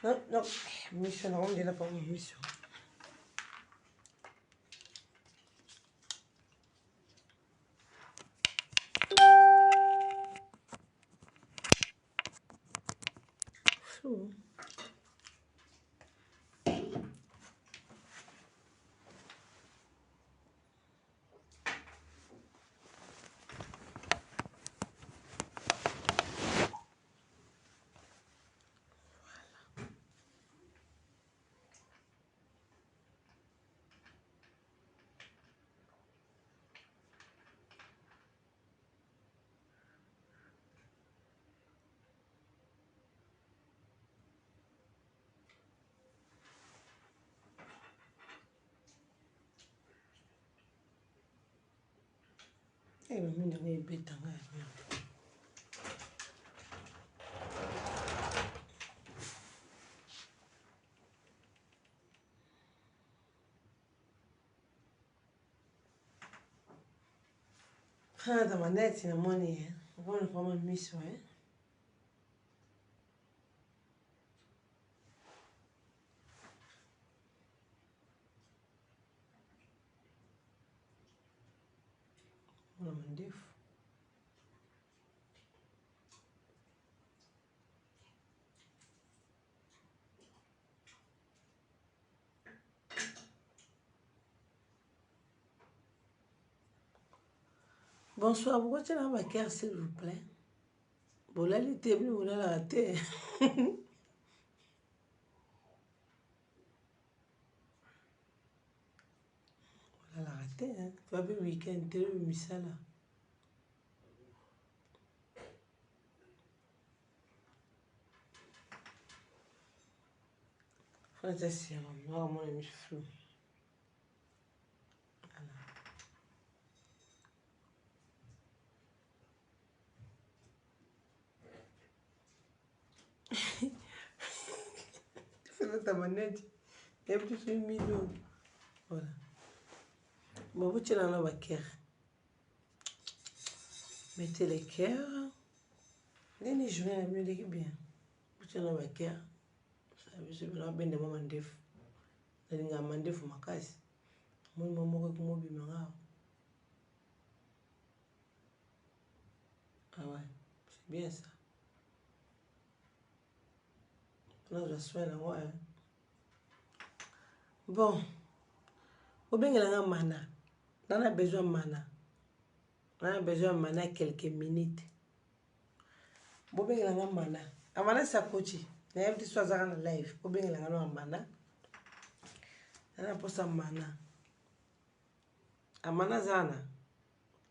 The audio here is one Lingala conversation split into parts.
Non, non, mission, on dit là pas mon mission. Flou. Eh, mais mine de rien, bête, merde. Ah, dans ma net, c'est la monnaie, hein. On va prendre une mission, hein. On va m'en dire. Bonsoir, pourquoi tu es là, ma cœur, s'il vous plaît? Bon, là, il était venu, on a raté. On a raté, hein. Tu vas le week-end, tu es le missa là. Fantastique, moi, mon ami flou. C'est là ta manette. Il y a plus de 1 million. Voilà. Bon, vous tirez dans la cœur. Mettez les cœurs. Les journées, mieux les bien. Vous tirez dans la cœur. Ça veut dire que vous avez des moments de déf. Vous avez des moments de déf, ma casse. Moi, je suis mobile. Ah ouais, c'est bien ça. Là, je suis là, ouais. Bon, au bien, il y a un mana. On a besoin de mana. On a besoin de mana quelques minutes. Au bien, il y a un mana. Amana, c'est coach. Il y a un petit soir en live. Au bien, il y a un mana. On a besoin de mana. Amana, zana.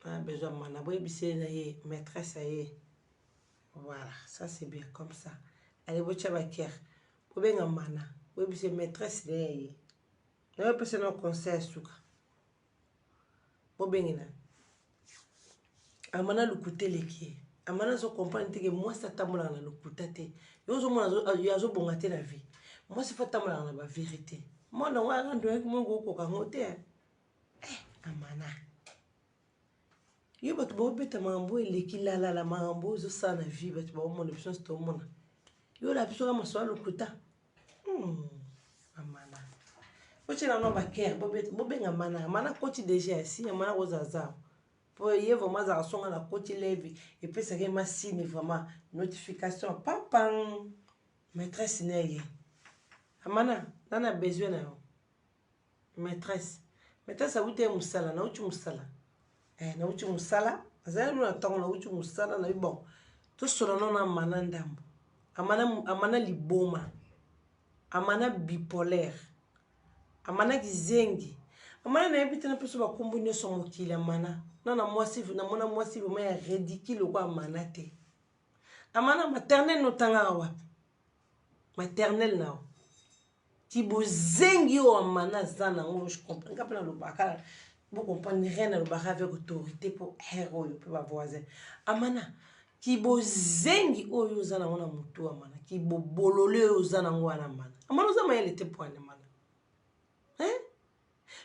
On a besoin de mana. Vous avez maîtresse. Voilà, ça c'est bien comme ça. Allez, vous avez besoin de bien mana. Vous avez besoin de maîtresse. Vous avez besoin de conseil. Bobengina amana lukuté leki amana zo comprendre que moi ça tamola na lukuta te yo zo mona zo bonga te la vie moi c'est pas tamola na ba vérité moi na wa ndo ek mo go ko ngote amana yo bato bo beta mambo eleki la mambo zo sa na vie bato ba mo option sto mona yo la biso kama so lukuta amana oche na no ba care bo benga mana coach déjà si amana ko zaza pour y vraiment ça songa na côté levi et puis ça ma signe vraiment notification papa maîtresse neye amana nana besoin na yo maîtresse ça vous musala na uchi musala na uchi musala azali na tango na uchi musala na bon to solo na mana ndambo amana liboma amana bipolaire amana kizengi amana na yebite na peso ba kombo nyoso mokili amana nana mwasi na mona mwasi vraiment ya ridicule kwa amana te amana maternelle no tanga wapi maternelle na ki bozengi o amana zana ngo je comprends kapena lo bakala vous comprenez rien le baka avec autorité pour héros pour ba voisin amana ki bozengi o yo zana ngona mutu amana ki bobolole o zana ngwana amana amana zama yele te point amana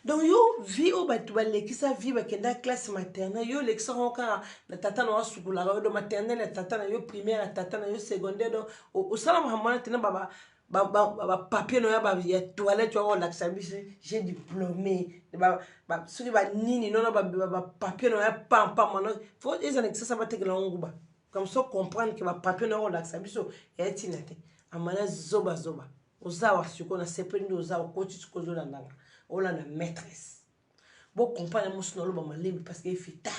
donc yo vie au batoubalé qui sa vie bakenda classe maternelle yo l'extra encore na tata na wasukula yo do maternelle na tata na yo primaire na tata na yo secondaire do au sala mahamana tena baba papier no ya toilette tu vois l'accès j'ai diplômé ceux ba nini non papier no ya pam non faut ils en ça va te que nguba comme ça comprendre que papier no l'accès biso ya tinate amana zoba ozawa siko na sepeli ozawa coach siko zo na ndanga ola na maîtresse bon comprendre musu no lo ba malembi parce que il fait tard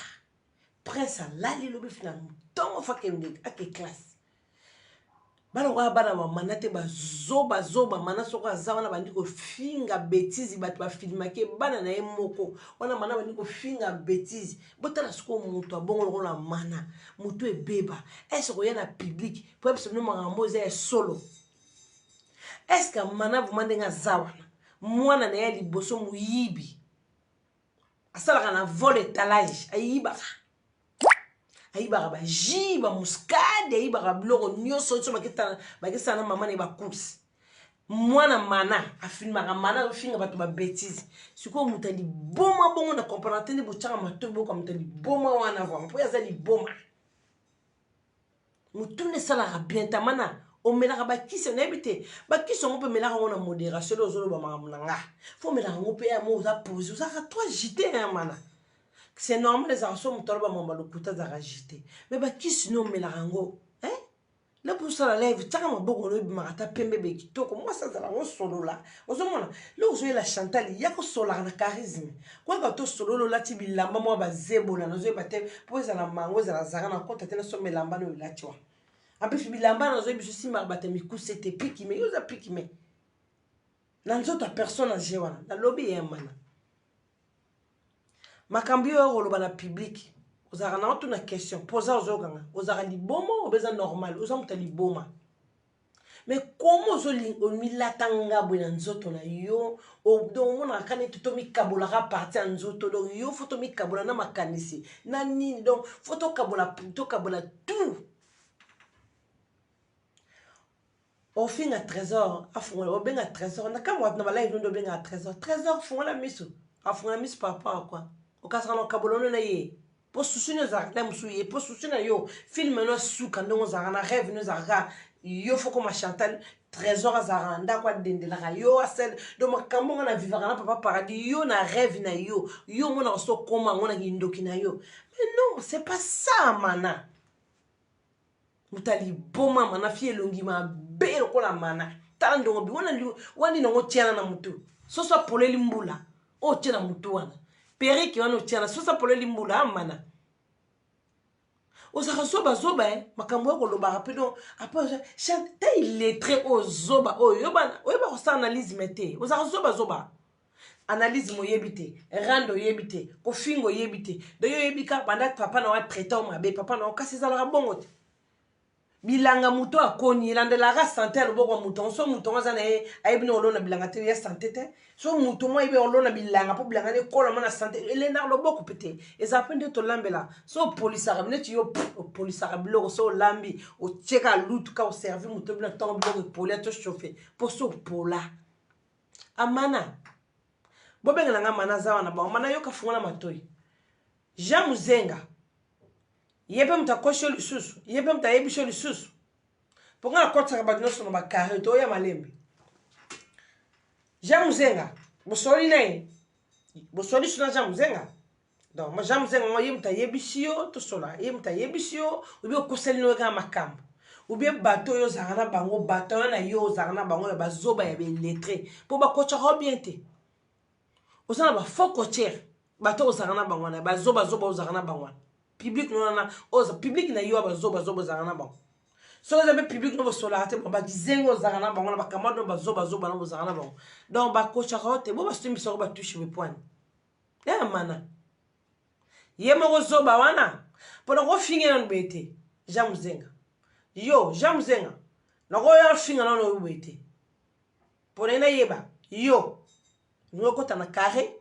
prince alali lobi finalement tant fa ke ake classe bana kwa bana manate zoba mana soko azawa na bandi ko finga bêtise bato ba filmake bana na emoko wana mana bandi ko finga bêtise botala soko mutu abongo la mana mutu ebeba est-ce ko yana public pour absolument mamoze solo est-ce que mana vous mandenga zawa mwana na ya liboso muyibi asala kana vol étalage ayiba ayiba ba jiba muscade ayiba bloko nyoso so bakita na mama ne ba course mwana mana afilma ka mana finga bato ba bêtise siko mutali boma bongo na comprendre ne bochanga matobo comme mutali boma wana vo po ya zali boma mutune sala ka bien tamana o melaka ba kisi na ebite ba kisi ngo pe melaka ngona modération ozolo ba mamunanga fo melaka ngo pe ya mo za poser za ka toi jiter mana. C'est normal les arçons mutalba mamba lokuta za agité mais ba kisi no melaka ngo là pour ça la lève tanga maboko no bimaka pembe be kitoko moi ça za la solo là ozomona là ozoye la Chantal ya ko sola na charisme quoi ka to solo la tibilamba moi ba zebola na zo bate po za la mango za la zara na kota tena so melamba no la tiwa ape fibilamba na zo biso sima bate miku c'était piki mais yoza piki mais na nzoto personne na jewana na lobby ya mana makambi yo roloba na public ozaka na otu na question posa ozokanga ozaka liboma obeza normal oza muta liboma mais comment ozomilatanga bwe na nzoto na yo donc mona kane to mikabola ka parti en nzoto donc yo foto mikabola na makanisi na nini donc foto kabola tout au fin à trésor afunga obenga trésor na kama na live ndo benga trésor funga la miso afunga miso papa quoi o kasana kabolona na ye po susune za la musu ye po susune yo film no suka ndongo za na rêve no za yo foko ma Chantal trésor za nda kwa dendela yo asel do makambo na vivaka na papa paradis yo na rêve na yo mona so koma ngona kindoki na yo mais non c'est pas ça mana mutali boma mana fie longi ma belo ko la mana tando bi wani no tiana na mutu so so poleli mbula o tiana mutu wana peri ki wano tiana so so poleli mbula mana osaka zoba makambo ko loba rapido après chante il est très au zoba oyeba ko sa analyse mete osaka zoba analyse mo yebite rando yebite ko fingo yebite do yo yebika banda papa na wa traiter o mabe papa na o kasisa la bongote bilanga muto akoni landela ga santé loboko muto so muto ngazana ayibini olona bilanga te ya santé te so muto mo ibe olona bilanga po bilanga ne kola mana santé elena loboko pete ezapende to lambela so police aramneti yo police arabilo so lambi o cheka lutu ka o servir muto bina tango biloko polia to chauffer po so pola amana bobengela nga mana zawa na ba mana yo ka fungana matoi Jean Muzenga yebe mta kosho lisusu yebe mta yebisho lisusu ponga na kotsa ba dinoso no bakare to ya malembe Jean Muzenga bosoli nei bosoli suna Jean Muzenga donc ma Jean Muzenga mo yemta yebisio to sola yemta yebisio ubi okoseli no ka makambo ubi bato yo zana bango bato na yo zana bango ba zoba ya be lettré po ba kotsa ho bien te osana ba foko cher bato zana bango na ba zoba zana bango public no na oza public na yo bazoba zana bango so za be public no bosola te ba dizengo zana bango na bakamado bazoba na zana bango donc ba kocha rote bo ba stimbi so ba touche be point ya mana yemo go zoba wana pona go finga na bete Jean Muzenga yo Jean Muzenga na go ya finga na no bete pona na yeba yo ngoko na carré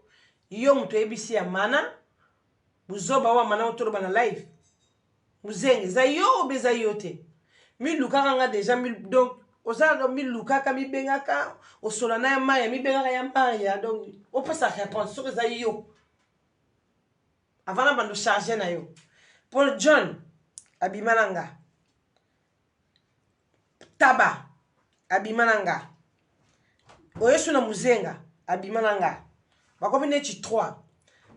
yo muto ebisi ya mana buzoba wa mana otoroba na live Muzenge za yo beza yote mi lukaka nga déjà mi donc oza mi lukaka mi bengaka osola na ya maya mi bengaka ya maya donc on peut sa réponse sur za yo avant bando charger na yo Paul John abimananga taba abimananga oyesu na muzenga abimananga bakomi neti 3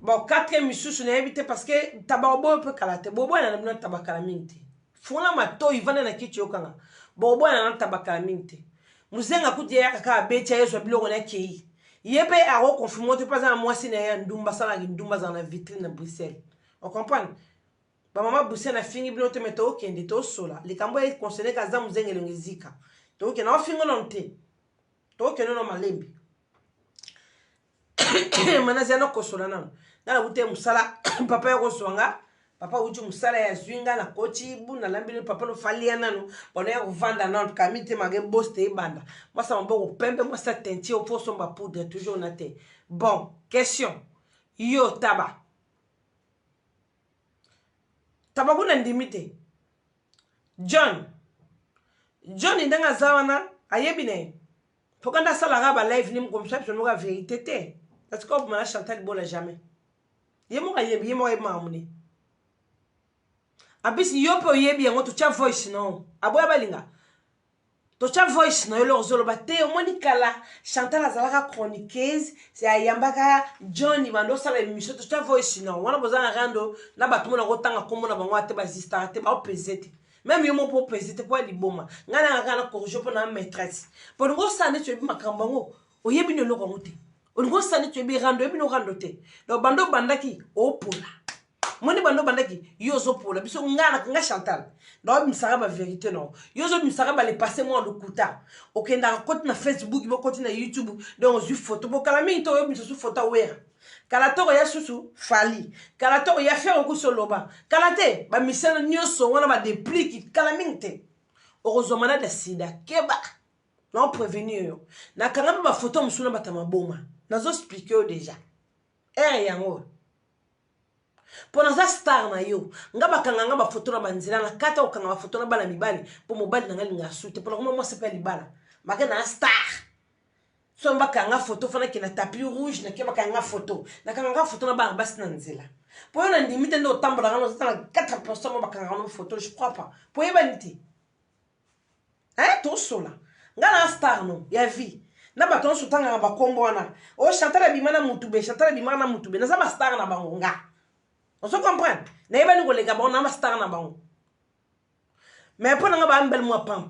bon 4 misusu na yebite parce que tababoyo pe kalate bobo na bino tabakala mingi funa mato ivana na kiti yokanga bobo na tabakala mingi muzenga kudia kaka becha yeso biloko na kei yebe aro confirmer te pas na mwasi na ya ndumba sala ndumba za na vitrine na Bruxelles on comprend ba mama busse na fingi bino te meto okende to sola likambo e concerné kaza muzenga elongezika to okende na fingo nonte to okende no malembi manazi ana kosola nano na bute musala papa ya koswanga papa uchu musala ya zwinga na kochi buna lambile papa no falia nano bona ya kuvanda nano kamite mage boste ibanda mwasa mamboko pembe mwasa tenti au poso mba poudre toujours na te bon question yo taba kuna ndimite John indanga zawana ayebine pokandá sala raba live ni mkomsha pso noga vérité te parce que on Chantal Bola jamais yemo mamuni abisi yopo yebi yango to cha voice no aboya balinga to cha voice no yolo zolo bate omoni kala Chantal azalaka chroniqueuse c'est ayambaka John bando sala émission to cha voice no wana bozanga rando na batu mona kotanga komona bango ate bazista ate ba opezete même yo mo po pesite po liboma ngana ngana corriger po na maîtresse pour ngo sane tu bi makambango oyebi no loko ngote ngo sane tu bi rando ebi no rando te do bando bandaki opola moni bando bandaki yozo pola biso ngana nga Chantal do misara ba vérité non yozo misara ba le passer moi le kuta okenda côté na Facebook bo côté na YouTube donc ju photo bo kala minto yo biso photo wera kala toko ya susu fali kala toko ya faire ko soloba kala te ba misana nyoso wana ba déplique kala minte orozomana da sida keba non prévenir yo na kala ba photo musuna batama boma nazo expliquer déjà yango pona za star na yo ngaba kanga ba photo na banzila na kata okanga ba photo na bana mibali po mobali na ngalinga sute pona koma mwase pe libala makena star so mbaka nga photo fana kina tapis rouge na keba kanga photo na kanga photo na bana basi na nzela po yo na ndimite ndo tambola ngano zata 4% mo bakanga no photo je crois pas po yeba niti to sola ngana star no ya vie na baton sutanga ba kombo wana o Chantal bimana mutube na za ba star na bango nga on se comprend na yeba ni ko lega ba na ma star na bango mais po nga ba mbel mo pam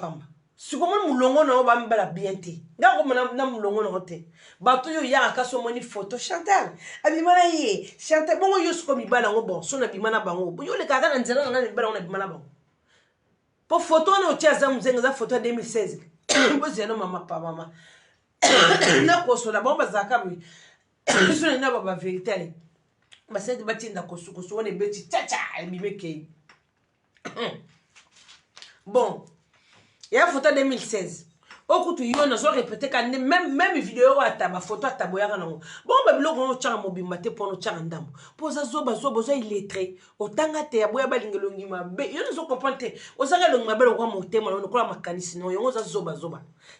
sikomo mulongo na ba mbela biente nga ko na mulongo na hote bato yo ya akaso moni photo Chantal abimana ye Chantal bongo yo siko mi bana ngo bon so na bimana bango yo le kaka na nzela na bana na bimana bango po photo na otia za muzenga za photo 2016 bozi no mama pa mama na ko so la bomba zaka mi so na ba vérité ba sente batinda ko so wona beti chacha bimeke bon ya photo 2016 okutu yo na zo répéter ka même vidéo ata ba photo ata boya kana ngo bon ba biloko no changa mobimba te pono changa ndambo poza zoba zo illettré otanga te ya boya balingelo ngima be yo zo comprendre ozanga lo ngabelo kwa motema no kola makanisi no yo za zoba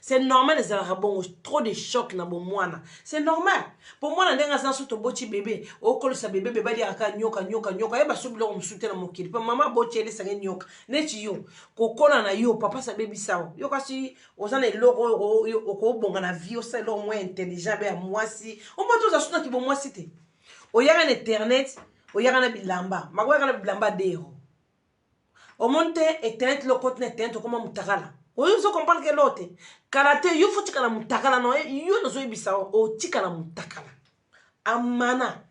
c'est normal les arabons trop de choc na bo mwana c'est normal pour moi ndenga za soto boti bébé okolo sa bébé bali aka nyoka ya baso biloko msute na mokili pa mama boti ele sange nyoka neti yo kokona na yo papa sa baby sawo yo kasi ozana loko oko bonga na vie osa lo moins intelligent be mwasi on va tous asuna ki bo mwasi te oyanga na internet oyanga na bilamba magwa na bilamba dero o monte internet lo côté internet comme mutakala oyo zo comprendre que l'autre karate yo faut tika na mutakala no yo no zo ibisa o tika na mutakala amana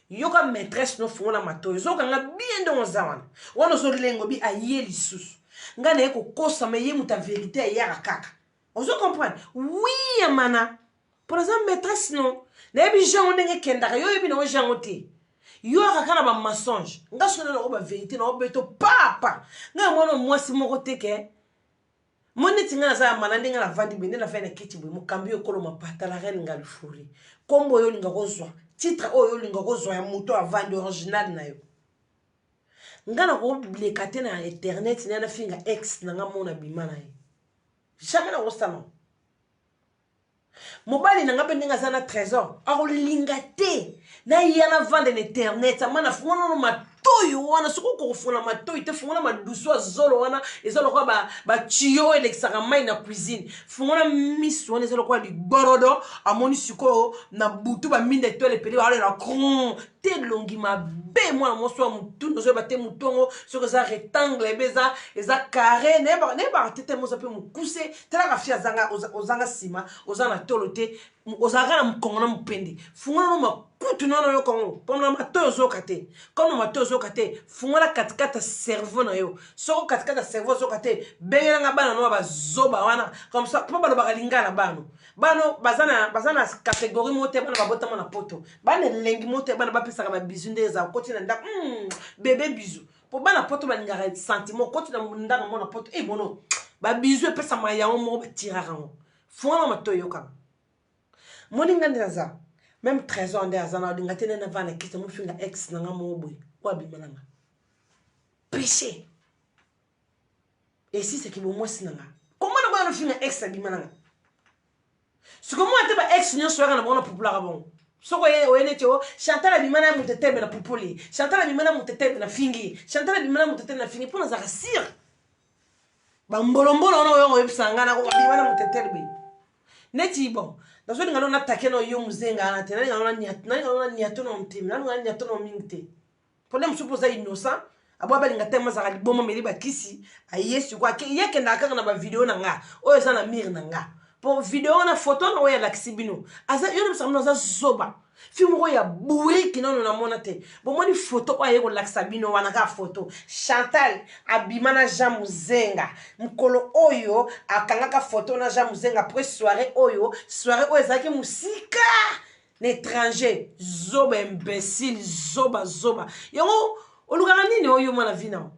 yo ka maîtresse no fungona mato zo kanga bien dans zawana wono zo lengo bi ayeli susu ngana eko kosa me ye muta vérité ya kaka on se comprend oui amana pour exemple maîtresse no na bi jango ndenge kendaka yo bi no jango te yo akaka ba mensonge nga sona na ba vérité na obeto papa nga mono mwasi moko te ke moni tinga za amana ndenge na vandi bende na fene kiti bwe mukambi okolo mapata la reine nga lufuri kombo yo linga kozwa titre oyo linga kozwa ya muto avandi original na yo ngana ko blekate na internet na finga ex na nga mona bimana ye jamais na osama mobali na nga bendenga za na trésor arolinga te na yana vande internet amana fungona no matoyo wana soko ko funa matoyo te fungona maduso azolo wana ezolo kwa ba chiyo elexaka mai na cuisine fungona miso wana ezolo kwa ligorodo amoni siko na butu ba minde to le peli wala la cron te longi mabe mwana moso mutu no ba te mutongo soko za rectangle beza eza carré ne ba tete moso pe mukuse tela ka fia zanga ozanga sima ozana tolote ozaka na mukongona mupende fungona no makutu nono yo kongo pomna matoyo zoka te comme matoyo zoka te fungona katikata cerveau na yo soko katikata cerveau zoka te bengela nga bana no bazoba wana comme ça po balo bakalinga na bano bazana catégorie mote bana babotama na poto bana lengi mote bana bapesaka ba bizu ndeza koti na ndako bébé bizu po bana poto balingaka sentiment koti na ndako mona poto bono ba bizu epesa mayango mo batiraka ngo fungona matoyo kanga moninga ndaza même trésor ndaza na dinga tena na vana kisa mo finga ex na nga mo boy kwa bimalanga péché et si c'est que moi sinanga comment na ba finga ex bimalanga ce que moi te ba ex nyo soira na bona populaire bon soko ye oyene tio Chantal abimana mutete na popoli Chantal abimana mutete na fingi Chantal abimana mutete na fingi pona za rasir ba mbolombolo no yo ebisanga na ko abimana mutete be neti bon dans ce ngalo na takeno yo muzenga na tena ngalo na nyato no mtimi na ngalo nyato no mingte problème supposa innocent abo balinga tema za liboma meli ba kisi ayesu kwa ke yeke ndaka na ba video na nga oyo za na mir na nga pour vidéo na photo na oya laksibino aza yo na msa zoba film ko ya boué ki non na monate bon moi ni photo oya ko laksabino wana ka photo Chantal abimana Jean Muzenga mkolo oyo akanga ka photo na Jean Muzenga après soirée oyo ezaki musika l'étranger zoba imbécile zoba yango olukana nini oyo mwana vina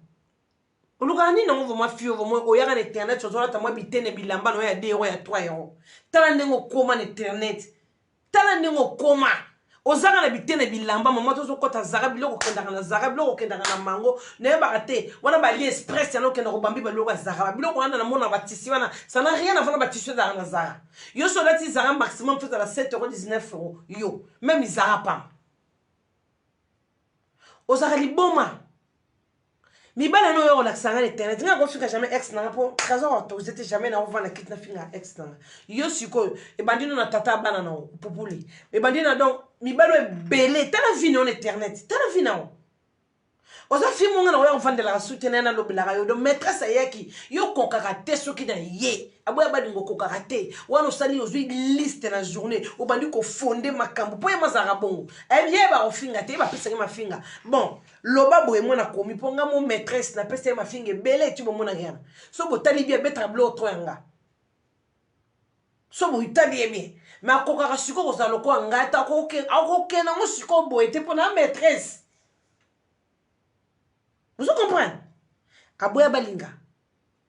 olukani na ngo ma fio mo oyaka na internet chozola ta mwa bitene bilamba no ya 2 € ya 3 €. Tala ndengo koma na internet. Tala ndengo koma. Ozaka na bitene bilamba mama tozo kota zaka biloko kendaka na zaka biloko kendaka na mango na ba te wana ba li express ya no kenda ko bambi ba biloko zaka biloko wana na mona batisi wana ça n'a rien à voir na batisi za na zaka. Yo so lati zaka maximum fait à la 7,19 €. Yo même zaka pas. Ozaka liboma. Mi bala no yo relaxanga l'internet nga ko fika jamais ex na po trésor to zete jamais na ovana kitna finga ex na yo siko e bandino na tata bana na populi e bandina donc mi balo e belé tala vie non internet tala vie na oza film nga na yo vendre la soutenir na lobela yo do maîtresse yaki yo kokaka te soki na ye aboya badingo kokaka te wana osali ozwi liste na journée obandi ko fonder makambo po yema za bongo e bien ba ofinga te ba pesa ma finga bon loba boye mona komi ponga mo maîtresse na pesa ma finga belé tu mo mona gana so bo tali bien betra blo to yanga so bo itali bien mais kokaka siko ko za loko ngata ko ke na mo siko boye te pona maîtresse. Vous comprenez? Aboya balinga.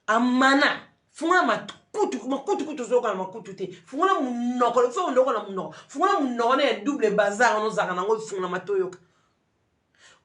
Amana. Funga makutu zoka makutu te. Funga munoko, fe ndoko na munoko. Funga munoko na double bazar no zaka nango funga matoyoka.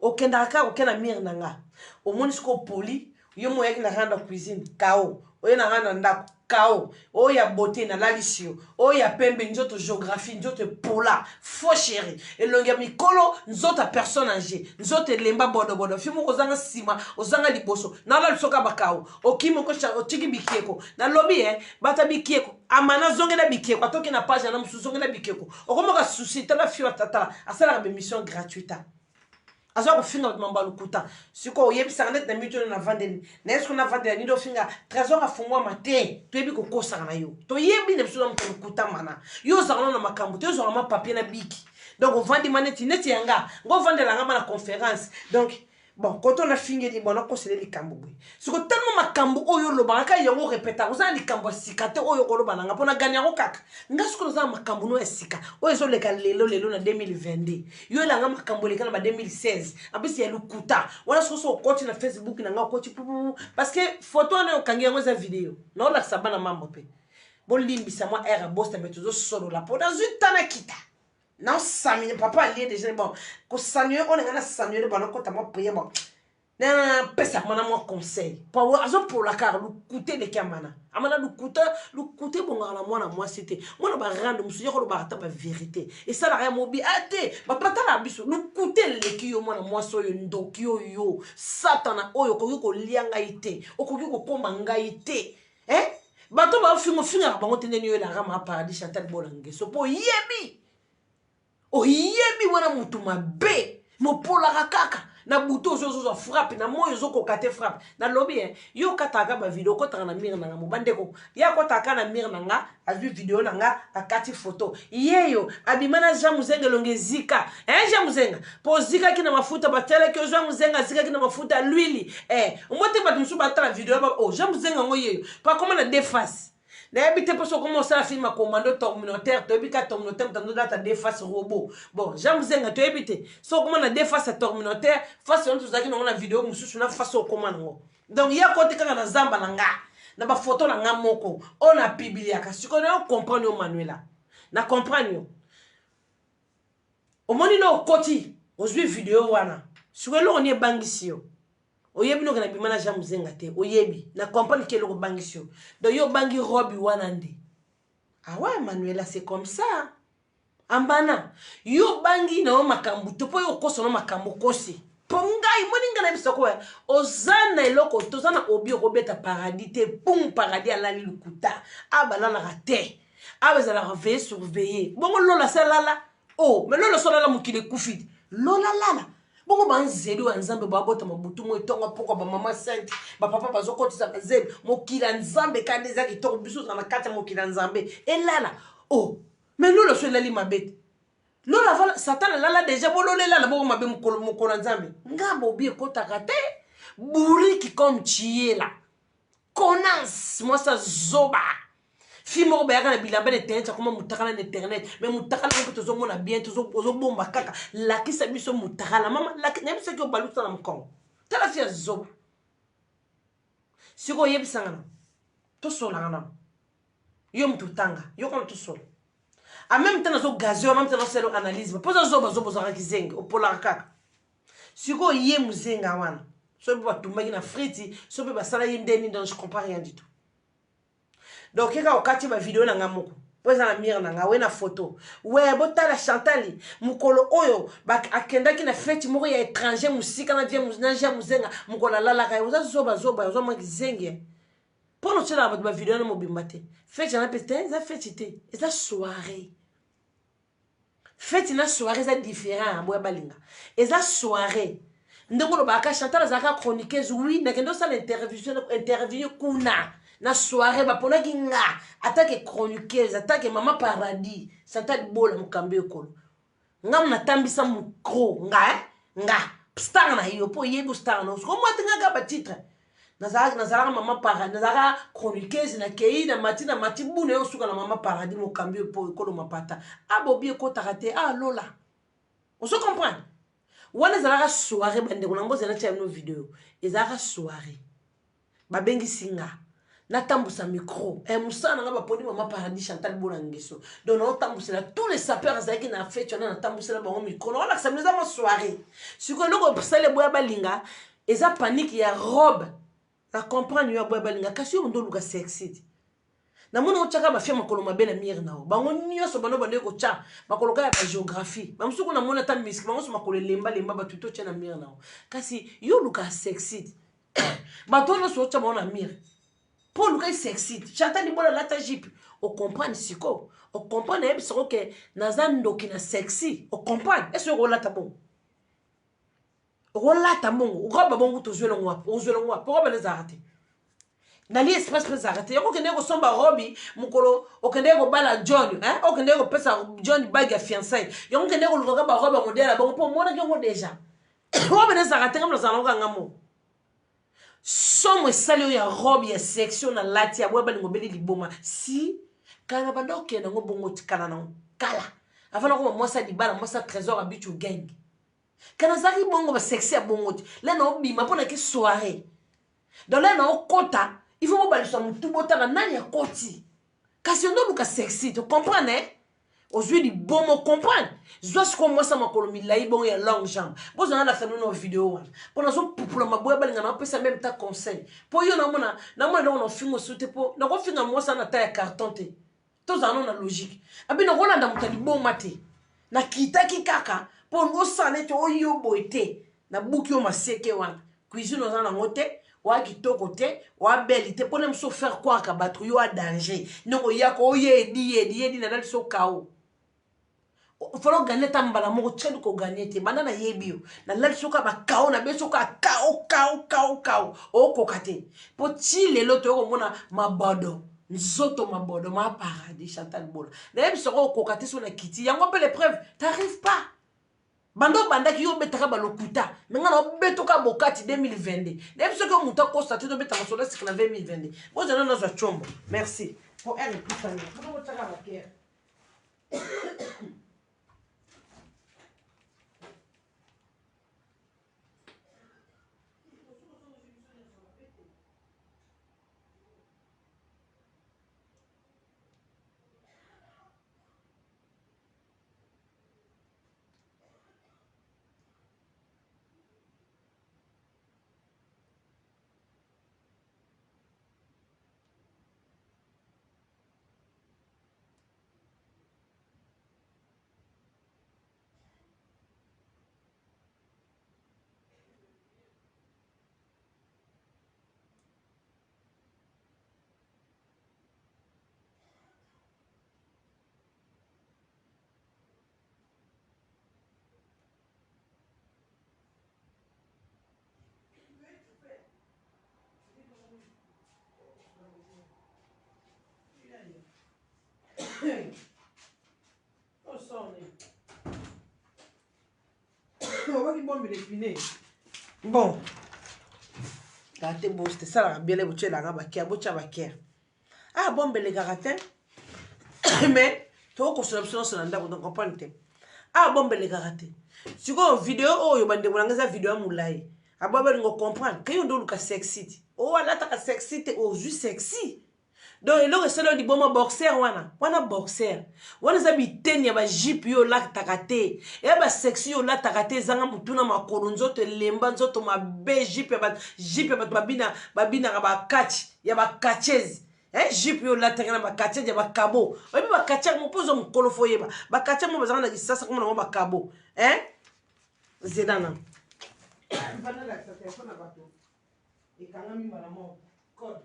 Okenda ka okena mir nanga. Omoni sko poli, yo mo yaki na randa cuisine, kao. Oye na randa ndako, kao. Oya beauté na lalisio. Oya pembe nzoto géographie, nzoto pola, faux chéri. Elongia mikolo nzoto personne âgée. Nzoto lemba bodo. Fimo ozanga sima, ozanga liboso. Na la soka bakao. Okimo ko otiki bikieko. Na lobby bata bikieko. Amana zongela bikieko. Atoki na page na musu zongela bikieko. Okomoka souci tala fiwa tata. Asala ba mission gratuite. Azo ko finga mamba lukuta siko yebisa net na mito na vandeni na esko na vandeni ni do finga trésor afungwa mate to yebi ko kosa na yo to yebi ne biso na mto lukuta mana yo zakana na makambo to zo ma papier na biki donc on vandi maneti neti yanga ngo vandela nga na conférence donc bon quand on a fini di bona ko sele likambo bwe siko tellement makambo oyo lo baka yango répéta oza likambo sikate oyo ko lo bananga pona ganya ko kaka ngasiko za makambo no esika oyo zo leka lelo na 2022 yo la nga makambo leka na ba 2016 abisi ya lukuta wala so coach na Facebook na nga coach parce que photo na okangi yango za vidéo na la sabana mambo pe bon limbisa moi era boss mais toujours solo la pour dans une tana kita. Non, Samuel, papa, il est déjà bon. Quand Samuel, on est dans Samuel, bon, quand t'as moi prié, bon. na pesa mana moi conseil pour la car le coûter de kamana amana le coûter bon la moi na moi c'était moi na ba rendre musu yoko ba ta ba vérité et ça la rien mobi ate ba pata la biso le coûter le ki yo moi na moi so yo ndoki yo satana oyo ko lianga ite okoki ko komba ngai te bato ba finga bango teneni yo la rama paradis Chantal Bolange so po yebi o yebi wana mutu mabe mo pola kaka na buto zo frappe na moyo zo ko kate frappe na lobby yo kataka ba video ko taka na mire na mo bandeko ya ko taka na mire na nga azwi video na nga akati photo yeyo abimana Jean Muzenga longe zika Jean Muzenga po zika kina mafuta batele ke Jean Muzenga zika kina mafuta l'huile omote ba tumsu batala video ba Jean Muzenga ngoyeyo pa comment na déface na habité pour commencer à filmer commando communautaire to ebika communautaire tando data déface robot bon Jean Muzenga to ebité so comment na déface communautaire face on tuzaki na vidéo mususu na face au commando donc ya côté kaka na zamba na nga na ba photo na nga moko on a publié ka siko na comprendre Manuela na comprendre o moni no koti ozwi vidéo wana siko lo on est bangisio oyebi no kana bimana Jean Muzenga te oyebi na comprendre que le bangisio do yo bangi robi wana ndi ouais Manuela c'est comme ça ambana yo bangi na makambu to po yo koso na makambu kosi pongai moninga na bisoko ozana eloko tozana obi obeta paradis te pum paradis ala lukuta abala na rate abazala veiller surveiller bongo lola salala mais lola salala mukile kufiti lola lala bongo banzeli wa nzambe babota mabutu mo etonga poko ba mama sainte ba papa bazokotisa bazeli mokila nzambe kaneza kitoko biso na kata mokila nzambe elala mais lola so elali mabete lola vala satan lala déjà bolole lala bongo mabe mokolo nzambe ngabo bi ekotaka te buriki comme chiela connasse moi ça zoba fimo ba yakana bilamba internet comme mutakala na internet mais mutakala ko tozo mona bien tozo bomba kaka la kisa biso mutakala mama la nyamisa ko baluta na mkongo tala fia zoba siko yebisanga to sola ngana yo mututanga yo ko to sola en même temps zo gazio en même temps selo analyse poza zoba za kizengi opola kaka siko ye muzenga wana so ba tumaki na friti so ba sala yindeni donc je comprends rien du tout. Donc keka okati ba video na ngamoko poza na mire na nga we na photo we botala Chantali mukolo oyo ba akendaki na fete moko ya étranger musika na vie Jean Muzenga mukola lala kai uza zo mangizengi pono tshela ba video na mobimba te fete na pete za fete te eza soirée fete na soirée za différent boya balinga eza soirée ndengolo ba ka Chantal zaka chroniqueuse oui na kendo sa interview kuna na soirée ba pona kinga attaque chroniqueuse attaque mama paradis Chantal bola mukambe ekolo ngam na tambisa mukro nga star na yo po yebo star no ko mwati nga ba titre nazara mama paradis nazara chroniqueuse na kei na mati bune yo suka na mama paradis mukambe po ekolo mapata abobi ko tarate lola on se comprend wana zara soirée bande ko nango zela tia no vidéo ezara soirée ba bengi singa na tambusa micro musana nga baponi mama paradis Chantal Bolange so donc on tambusela tous les sapeurs zaki na fête na tambusela bango micro on a ça nous a soirée siko loko pusale boya balinga eza panique ya robe na comprendre yo boya balinga kasi yo ndo luka sexy na mona ochaka ba fia makolo mabela mire nao bango nyoso bano bande ko cha makolo ka ya géographie bamsuko na mona ta miski bango so makolo lemba ba tuto cha na mire nao kasi yo luka sexy batono so cha bona mire pour le sexy Chantal ni bola lata jip o comprendre siko o comprendre e siko que nazando ki na sexy o comprendre est-ce que lata bon o roba bon to zwelo ngwa pour ba les arrêter na li espace pour arrêter yoko kende ko somba robi mukolo o kende ko bala John o kende ko pesa John bag ya fiançailles yoko kende ko luka ba roba modèle bon pour mona ki ngo déjà o ba les arrêter comme ça nga ngamo somo salio ya robe ya section na lati ya bweba ngobeli liboma si kana bando kena ngo bongo tikana na kala afana ko mosa di bala mosa trésor abitu gang kana zaki bongo ba sexy ya bongo là no bima pona ki soirée dans là no kota il faut mo baliso mutu bota na nani ya koti kasi ndo luka sexy tu comprends Aujourd'hui, du bon mot comprendre. Je dois ce qu'on moi ça m'a colomi là, il bon y a longue jambe. Bon, on a fait nos vidéos. Pour nous, pour ma boîte, on a ça même ta conseil. Pour y en a on a film au pour, on a film à moi ça na taille carton té. Tous en ont logique. Abi na Roland dans mon bon maté. Na kita ki kaka pour nous ça net o yo boité. Na bouki o ma seke wan. Cuisine aux en moté. Wa kitoko te wa belité pour nem so faire quoi ka battre yo a danger. Non ya ko yedi na dal so kao. Falo gagner tambala mo tshelu ko gagner te banana yebio na lal soka ba kao na be soka kao o ko kate po ti lelo to ko mona mabodo nzoto mabodo ma paradis Chantal Bola na yeb so ko kate so na kiti yango pe l'épreuve t'arrives pas bando banda ki yo betaka ba lokuta menga na betoka bokati 2022 na yeb so ko muta ko statut do betaka so la sikna 2022 bo jana na za chombo merci pour elle plus tard ko taka ba kere. Bon, gâté bon, c'était ça la bien les la rabakia, bocha bakia. Ah bon, belle garatin. Mais, tu vois qu'on se l'obsède sur l'anda, vous comprenez. Ah bon, belle garatin. Si vous avez une vidéo, oh, vous avez une vidéo à moulay. Ah bon, vous comprenez. Quand vous avez sexy, oh, là, tu as sexy, oh, juste sexy. Donc il a resté di bon boxer wana boxer wana za biteni ya ba jip yo la takate ya ba sexy yo la takate zanga mutuna makolo nzoto lemba nzoto mabe jip ya babina ba catch ya ba catches jip yo la takana ba catches ya ba kabo obi ba catch mo pozo mukolo foyeba ba catch mo bazanga na kisasa kama na ba kabo zedana bana la téléphone na bato ikanga mi mara mo code.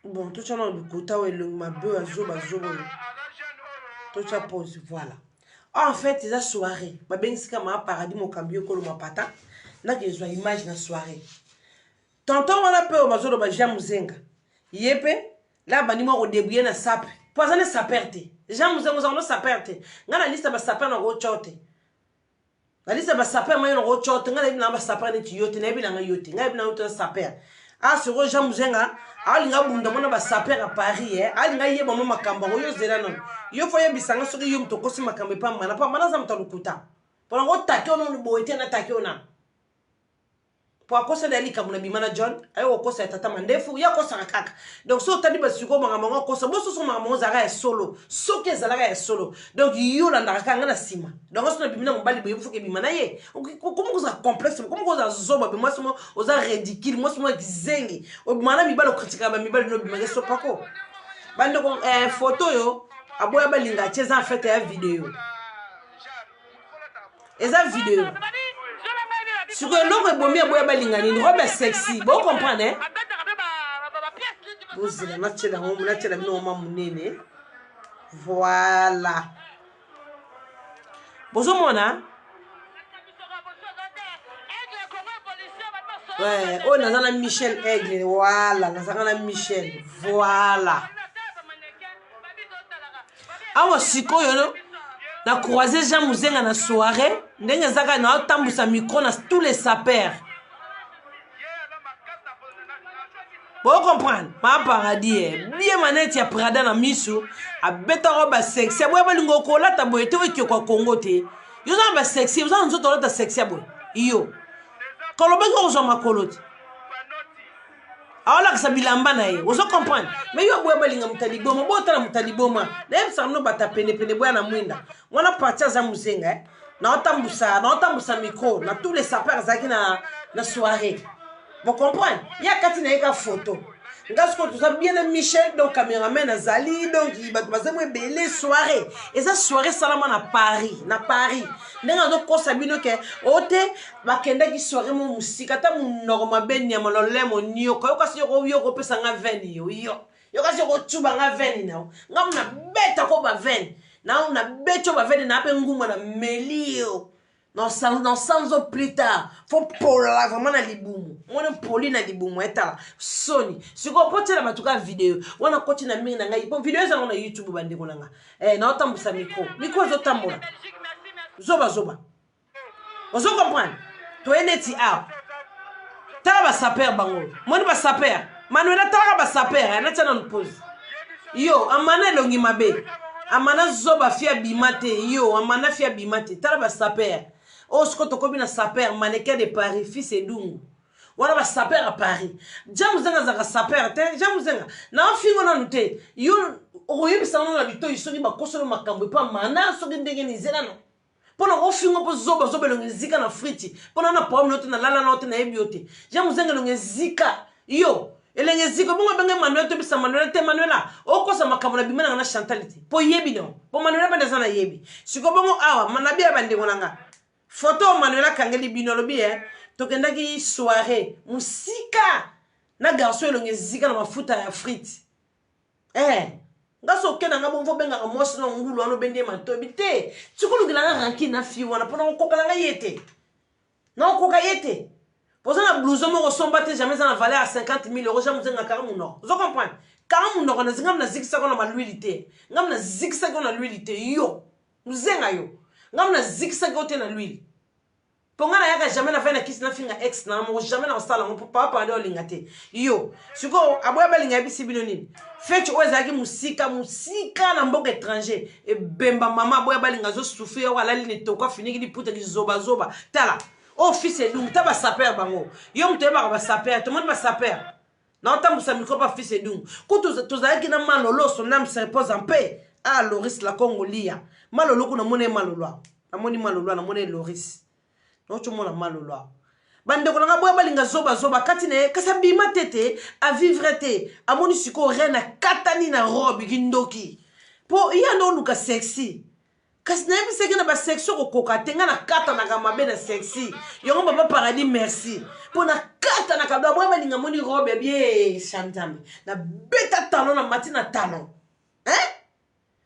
Bon, tout ça, on a le ma bœuf à zoba. Tout ça pose, voilà. En fait, c'est la soirée. Ma ben si comme un paradis mon cambio que ma pata. N'a que je image la soirée. Tonton on a peur ma zone ba jamuzenga. Yepe, là bani mo débrouiller na sap. Poisane saperte. Jamuzenga on saperte. Ngana liste ba sapere na go chote. La liste ba sapere mo no go chote, ngana bi na ba sapere ni yote, na bi na yote. Ngana bi na yote sapere. Ah sur jamuzenga, alinga bunda mona ba sapere à Paris alinga yeba mo makamba yo zela non. Yo foye bisanga soki yo mtoko si makambe pa mana za mtalukuta. Pona ngo take ono boete na take ona. Po akosa dali kamuna bimana John, ayo kosa tata mandefu ya kosa kaka. Donc so tadi basiko manga kosa boso so manga zara solo. Soki zala solo. Donc yo la ndaka ngana sima. Donc so na bimina mbali boye fuke bimana ye. Comment ko za complexe, comment ko za zoba be moi somo oza ridicule, moi somo gizengi. O bimana mibalo kritika ba mibalo no bimanga so pako. Bande ko photo yo aboya balinga cheza en fait ya vidéo. Eza vidéo. Sur le long rebombi aboya balinga ni robe sexy. Bon comprendre Vous la nature de voilà. Bonjour, Mona. Ouais, oh, nous avons Michel Aigle. Voilà, nous avons Michel. Voilà. Ah, moi, si quoi, na croisé Jean Mouzenga na soirée, ndenge zaka na tambusa micro na tous les sapeurs. Vous comprenez? Ma paradis, bien manette ya Prada na misu, a beta roba sexy. Boya balingo kola ta boye te weki kwa Congo te. Yo za ba sexy, yo za nzoto ta sexy boy. Iyo. Kolobe ko zo makoloti. Aola ksa bilamba na ye. Vous comprenez? Mais yo boya balinga mutaliboma, bo ta na mutaliboma. Na yebsa no bata pene boya na mwinda. Wana partir za Mouzenga, na otambusa micro, na tous les sapeurs zaki na soirée. Vous comprenez? Il y a Katina qui a photo. Vous avez bien Michel, donc caméraman Azali, donc il va vous belle soirée. Et ça soirée seulement à Paris, na Paris. Nenga do ko sabino ke ote bakenda ki soirée mo musika ta mo normal ben ya molole mo nyo ko kasi yo pesa nga 20 yo. Yo kasi ko tuba nga 20 na. Ngamna beta ko ba 20. Na una beto ba 20 na pe nguma na melio. Non, 100 ans plus tard, faut pola vraiment na libumu. On est poli na libumu etala. Sony. Si ko pote la matuka vidéo, on a continue na mingi na ngai. Bon vidéo za na YouTube bande ko nanga. Na otambusa micro. Micro zo tambola. Zoba. Vous comprenez? To eneti a. Tala ba saper bango. Moni ba saper. Manuela tala ba saper, na tana no pose. Yo, amana longi mabe. Amana zoba fia bimate. Yo, amana fia bimate. Tala ba saper. Oh, ce que tu as saper, mannequin de Paris, fils et doux. Voilà, va saper à Paris. Jamouzenga zaka saper, jamouzenga. Na fingo na nute. Yo, oyebi sana na bito isogi ba kosolo makambo pa mana sogi ndenge ni zela no. Pona o fingo po zoba longe zika na friti. Pona na pom note na lala note na ebiote. Jamouzenga longe zika. Yo, elenge zika bongo benge Manuel to bisa Manuel te Manuela. O kosa makambo na bimena na Chantalite. Po yebi no. Po Manuela bande sana yebi. Siko bongo awa manabia bande ngonanga. Photo Manuela kangeli binolobi tokendaki soirée musika na garçon elonge zika na mafuta ya frite ngaso kena ngabo mvo benga ka mosi no ngulu ano bende matobi te tsikulu ngilanga ranki na fi wana pona kokoka nga yete na kokoka yete poza na blouson mo somba te jamais na valeur à 50 000 euros jamais zenga karamu no vous comprenez karamu no na zinga na zikisa ko na l'huile te ngam na zikisa ko na l'huile te yo muzenga yo ngam na zikisa ko te na l'huile. Ponga na yaka jamais na fait na kiss na finga ex na mo jamais na sala mo papa pa ndo lingate. Yo, siko aboya balinga bisi binoni. Fetch ozaki musika na mboka étranger e bemba mama aboya balinga zo souffrir wala li ne toko finiki di puta ki zoba. Tala. Oh fils et dum ta ba saper bango. Yo mte ba saper, tout le monde ba saper. Na otambusa micro pa fils et dum. Ko tozaki na malolo son âme se repose en paix. Ah Loris la Congolia. Malolo ko na mone malolo. Na moni malolo na mone Loris. Non tu mona malolo. Bande ko nga boya balinga zoba kati ne kasabima tete a vivre te. Amoni siko rena katani na robe gindoki. Po iya no luka sexy. Kasi na yebise ke na ba sexy ko koka tenga na kata na kamabe na sexy. Yongo baba paradis merci. Po na kata na kabla boya balinga moni robe bien chantami. Na beta talon na matina talon.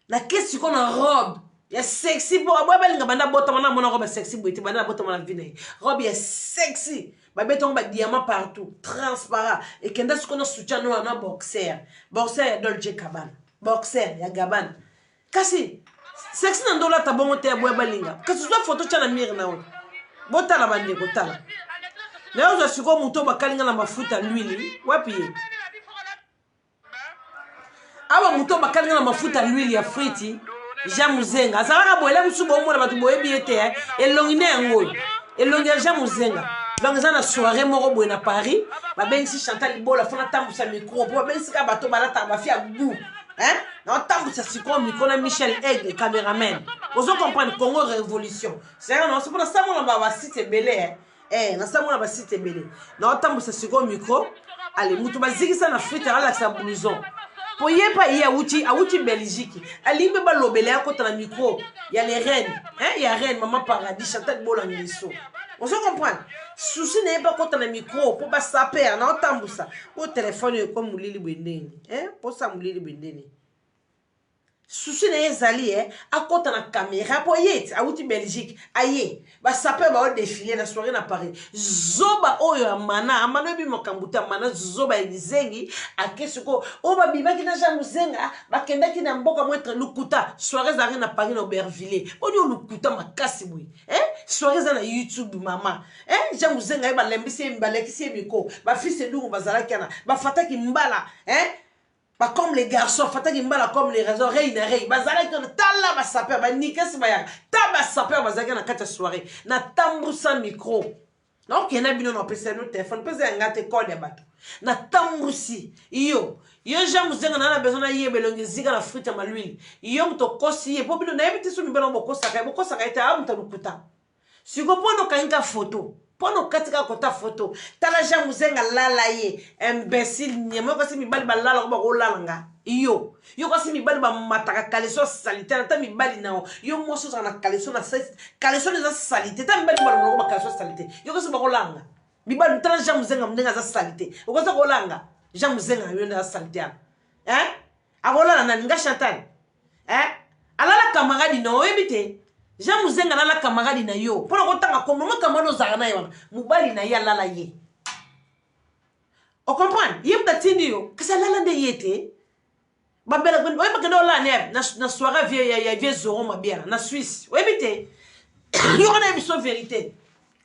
Na kesi ko na robe. Ya sexy bo aboya balinga banda botama na mona robe sexy bo ite banda botama na vine. Robe ya sexy. Ba beton ba diamant partout, transparent et kenda ce qu'on a soutien no na boxer. Boxer ya Dolce Gabbana. Boxer ya Gabbana. Kasi sexy na ndola ta bongo te aboya balinga. Kasi soit photo tcha na mire na on. Botala bande ko tala. Na yo siko muto bakalinga na mafuta l'huile. Wapi? Awa muto bakalinga na mafuta l'huile ya friti. Jamouzenga azalaka boyela musubo omona batu boyebi ete elongine yango elongi ya Jamouzenga donc eza na soirée moko boye na Paris babengisi Chantal Libola fona tambusa micro po babengisi ka bato balata bafi ya goût na tambusa siko micro na Michel Aigle cameraman ozo comprendre Congo révolution c'est non c'est pour ça mon ba site belé na ça mon ba site belé na tambusa siko micro allez mutu bazikisa na frite ala sa blouson. Pour y pas y a outil Belgique. Alimbe balobele à côté la micro. Il y a les reines, il y a reine maman paradis Chantal Bolangiso. On se comprend. Souci n'est pas quand on a un micro pour pas saper, on entend ça. Au téléphone, comme Moulili Bendeni. Hein? Pour ça, Moulili Bendeni. Souci n'est pas allé, à côté de la caméra, pour y être, à outil Belgique, aïe, bah saper, bah, défiler la soirée à Paris. Zoba, oh, mana, amano, bimo, kambuta, mana, zoba, zengi, à qu'est-ce que, oh, bah, biba, qui n'a jamais zenga, bah, kenda, qui n'a mboka, moi, être lukuta, soirée, à à Paris, Aubervilliers. On dit, lukuta, ma casse, oui. Hein? Soirée, à YouTube, maman. Hein? J'aime zenga, bah, l'embissé, mbaleki, c'est miko, bah, fils, c'est nous, bah, zalakana, bah, fata, qui mbala, hein? Pas comme les garçons, fata qui mbala comme les réseaux, reine, bazala qui tala ba saper, ba nika si ba ya, taba saper bazaka na kata soirée, na tambu sans micro. Donc il y a bino na pesa no téléphone, pesa ngate code bato. Na tambu si, yo jamu zenga na besoin na yebe longi zika na frite ma l'huile. Yo mto kosi ye, po bino na yebiti su mbelo mo kosa ka ite amu talukuta. Si go pono kainga photo. Pono katika kota photo tala jamu zenga lala ye imbécile nyemo kasi mibali ba lala ko ba ko lalanga yo kasi mibali ba mataka kaleso salite ta mibali nao yo moso na kaleso na kaleso za salite ta mibali ba ko ba kaleso salite yo kasi ba ko langa mibali tala jamu zenga mdenga za salite kasi ko langa jamu zenga yo na salite akola na nga Chantal alala camarade no ebite Jean Mouzenga na la camarade na yo. Pour le temps, comme moi, camarade aux arana yon. Moubali na ya la ye. On comprend? Yem datini yo. Que ça la de yete. Babela gwen. Oye bakendo la ne. Na soirée vie zoro ma bien. Na Suisse. Oye bite. Yo na biso vérité.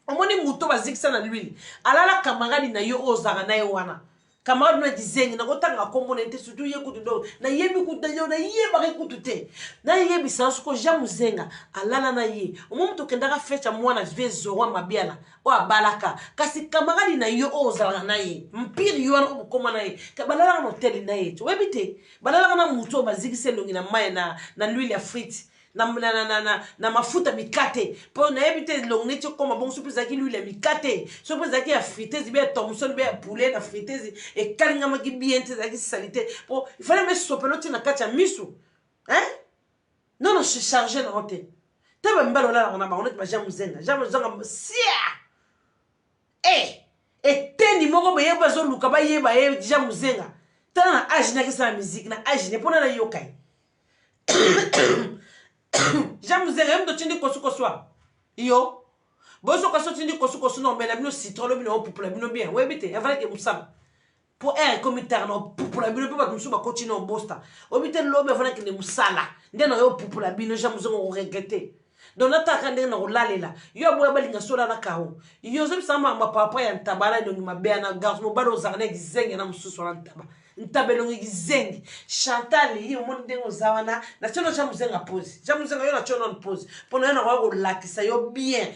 On moni mouto bazik ça na l'huile. Ala la camarade na yo aux arana wana. Camarade no dizengi na kotanga kombo na ite surtout yekutu do na yebi kuta yo na yeba rekutu te na yebi sansu ko jamu zenga alala na ye omo to kendaka fecha mwana vie zoro mabiala o abalaka kasi camarade na yo ozala na ye mpiri yo na okoma na ye ka balala na hotel na ye webite balala na muto bazikise longi na mai na l'huile ya frite na mafuta mikate po na ebite longnecho koma bon surprise ki l'huile mikate surprise ki ya friteuse be Thomson be poulet na friteuse e kalinga maki bien te zaki salité po il fallait me sopeloti na kacha misu non se charger na hotel taba mbalo la na ba on ba jamu zenga sia teni moko be yeba zo luka ba yeba jamu zenga tana age na kisa musique na age ne pona na yokai Jamu zenga mdo tindi kosu yo boso kaso tindi kosu no mena bino citron lo bino popula bino bien webite avale ke musaba pour un comitaire no popula bino pe ba musuba continue en bosta obite lo be avale ke ne musala ndena yo popula bino jamu zenga o regretter donc nataka ndenge na kolalela yo aboya balinga sola na kao yo zo bisama ma papa ya ntabala ndongi mabea na garçon mo balo zanga na zenga na mususu na ntaba ntabelongi gizengi Chantal yi omoni ndengo zawana na chono jamu zenga pose jamu zenga yo na chono pose pono yana kwa kolakisa yo bien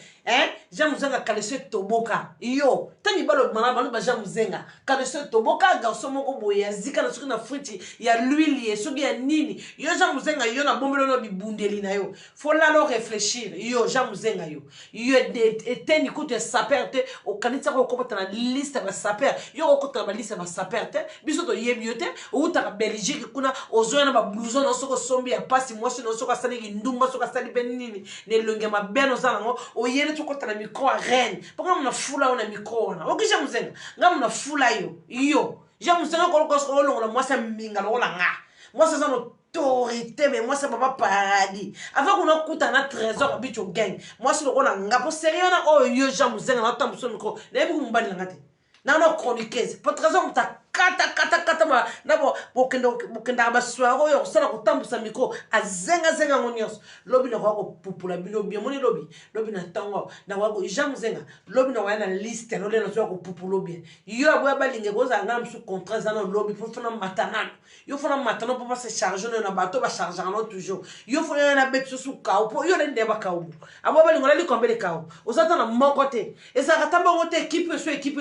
jamu zenga kaleso toboka yo tani balo mana ba jamu zenga kaleso toboka garçon moko boya zika na suki na friti ya l'huile soki ya nini yo jamu zenga yo na bombelo no bibundeli na yo faut la lo réfléchir yo jamu zenga yo eteni kutu saperte o kanitsa ko kopata na liste ba saperte yo ko kopata ba liste ba saperte biso to yebiote ou ta Belgique kuna ozoya ba blouson no soko sombi ya pasi mwasi no soko sali ndumba soko sali benini ne longe ma beno zango o yene to kota na micro a reine pourquoi mna fula ona micro ona o kisha muzenga ngam na fula yo ja muzenga ko ko lo na mwasa minga lo la nga mwasa za no autorité mais moi c'est papa paradis avant qu'on a coûté na trésor bicho gang moi c'est le on a nga po sérieux na o yo ja muzenga na tambo so micro na bi kumbali ngate na no chroniqueuse pour trésor mta kata ba nabo bokenda ba soiro yo sala ko tambusa micro azenga ngonyos lobi na ko pupula bino bien moni lobi na tango na wako jamu zenga lobi na wana liste no le na so ko pupulo bien yo abo balinge ko za ngam su contrat za no lobi pour fona matana yo fona matana pour pas se charger na bateau ba charger no toujours yo fona na betso su kawo po yo le ndeba kawo abo balingo la kombe de kawo osata na mon côté et ça katamba ngote équipe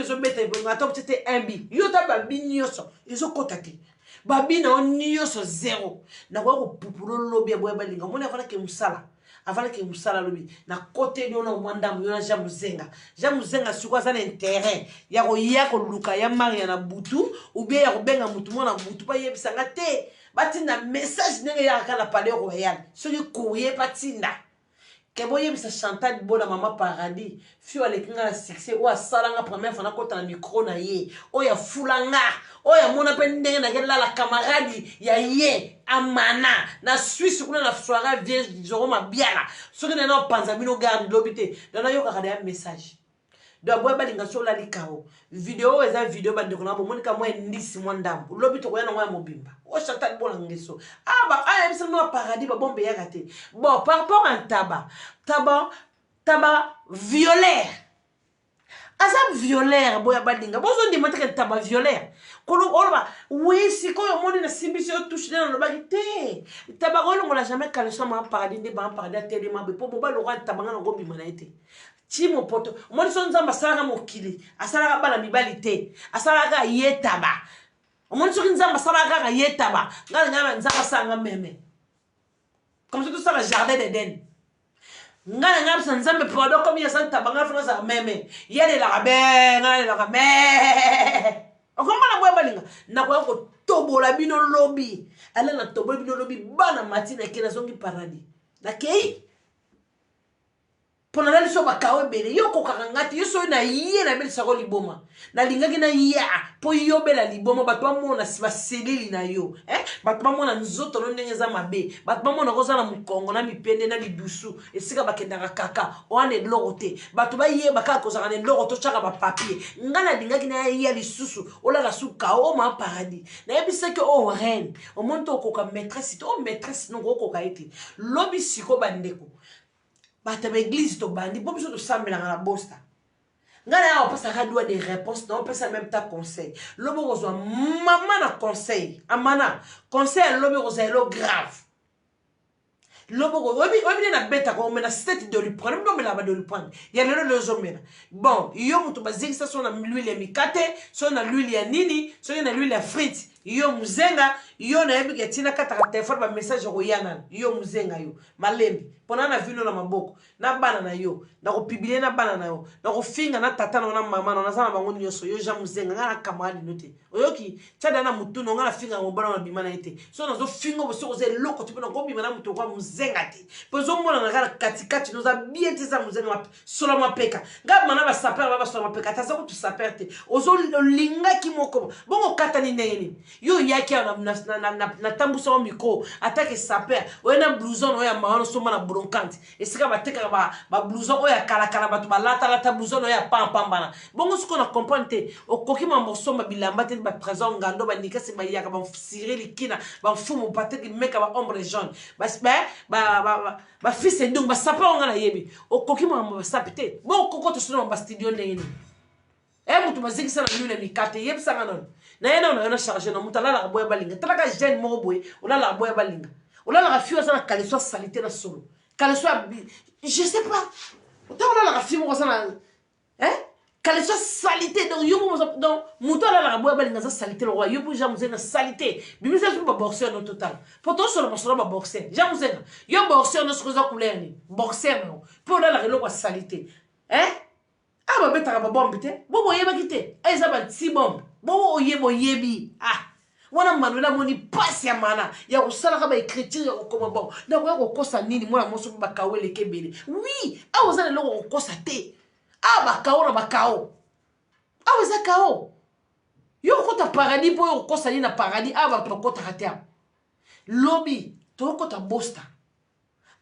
so bete ngata c'était un bi yo ta ba nyoso izo kotaki babi na nyoso zero na kwa ko pupulo lobi ya boya balinga mona avala ke musala lobi na kote no na mwandamu yo na jamu zenga sukwa sana intérêt ya ko luka ya maria na butu ou bien ya ko benga mutu mona butu pa yebisanga te batinda message ndenge ya kala palais royal so ni courrier patinda ke boye bisa Chantal Bona mama paradis fi wa lekinga na succès o asalanga première fois na kota na micro na ye o ya fulanga o ya mona pe ndenge na kela la camarade ya ye amana na Suisse kuna na soirée vierge zoro mabiala soki na panza bino garde lobité dona yo ka ya message do boy balinga so la likao video eza video bande kona bomonika mwa ndisi mwa ndambo lobi to koyana mwa mobimba o Chantal Bona ngeso aba aya bisa no paradis ba bombe ya gate bon par rapport à taba violaire asa violaire boya balinga bozo ndimate ke taba violaire kolo oloba oui siko yo moni na simbisi yo touche na lobaki te taba kolongo la jamais caleçon ma paradis de ba paradis tellement be po boba lo roi tabanga ngo bimana ete Chimo poto moni so nzamba salaka mokili asalaka bana mibali te asalaka yetaba moni so nzamba salaka yetaba ngala nzamba sanga meme comme si tout ça le jardin d'Éden ngala sa nzambe pardon comme ya santa banga fana meme yele la be ngala la be okomana boya balinga na ko tobola bino lobby ala na tobola bino lobby bana matina kena zongi paradis na kei pona la so bakawe bele yo ko kakangati yo so na ye na bele sako liboma na lingaki na ya po yo bela liboma batwa mona siba selili na yo batwa mona nzoto no ndenge za mabe batwa mona ko za na mukongo na mipende na bidusu esika bakendaka kaka wane logote batu ba ye baka ko za na logoto chaka ba papier ngana lingaki na ya lisusu ola la suka o ma paradis na yebisa ke o reine o monto ko ka maîtresse to maîtresse no ko ka eti lobi siko bandeko bata ba église to bandi bo biso to sambela na bosta ngala ya opasa ka doit des réponses non pesa même ta conseil lobo kozwa mama na conseil amana conseil lobo kozelo grave lobo obi na beta ko mena state de lui prendre non mais là de lui prendre il y a le zomena bon yo muto bazikisa so na l'huile ya mikate so na l'huile ya nini so na l'huile ya frites yo muzenga yo na yebi ketina kata téléphone ba message ko yana yo muzenga yo malembi pona na vino na maboko na bana na yo na ko publier na bana na yo na ko finga na tata na mama na sana bango nyoso yo ja muzenga ngana kamali note oyoki chada na mutu no ngana finga mo bana na bimana ete so na zo finga bo so ze loko tipo na ko bimana mutu kwa muzenga te pozo mona na kala katikati no za bien te za muzenga solo mapeka ngaba na ba saper ba solo mapeka ta za ko tu saper te ozo linga ki moko bongo kata ni neni yo yaki na tambusa o micro attaque saper o na blouson o ya maano so mana bronkante esika bateka ba blouson o ya kala batu balata blouson o ya pambana bongo siko na comprendre o koki mambo somba bilamba te ba présent ngando ba nikasi ba yaka ba siré likina ba fumu pateki meka ba ombre jaune ba fils et donc ba saper ngana yebi o koki mambo ba sapite bon koko to sino ba studio ndeni mutu bazikisa na nule mikate yebisa ngana na yena na charger na mutala la boya balinga talaka jeune mo boye ola la boya balinga ola la fio ça na kaleso salité na solo kaleso je sais pas ola la fio mo ça na kaleso salité donc yo mo donc mutala la boya balinga ça salité le roi yo bo ja muzenga salité bibi ça ba boxer no total poto solo ba boxer ja muzenga yo boxer no skoza couleur ni boxer no po la relo kwa salité ba beta ba bombe te bobo yeba kite eza ba ti bombe bobo oyebo yebi wana manuela moni pasi ya mana ya kusala ka ba écriture ya kokoma bon na ko kosa nini mwana moso ba kawele kebele oui ozana loko kosa te ba kaona ba kao eza kao yo kota paradis po yo kosa ni na paradis ba to kota katia lobby to kota bosta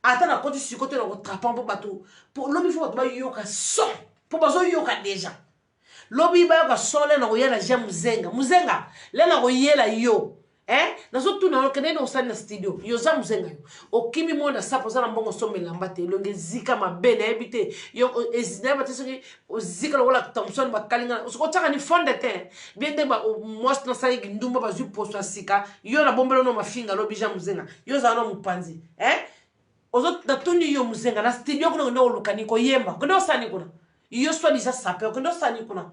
ata na koti sikote na ko trapampo bato po lobby fo ba yo ka so po bazo yoka déjà lobi ba yoka sole na oyela ja muzenga le na oyela yo nazo tuna no kene no sana studio yo za muzenga yo okimi mona sapo za na mbongo somela mbate longe zika mabene ebite yo ezina ba tsoki ozika lola Thompson bakalinga usko taka ni fonde te bien de ba most na sai ndumba ba zu posto sika yo na bombelo no mafinga lobi ja muzenga yo za no mupanzi ozo datuni yo muzenga na studio kuna ndo lukani ko yemba ndo sani kuna yo soi disant saper que ndo sani kuna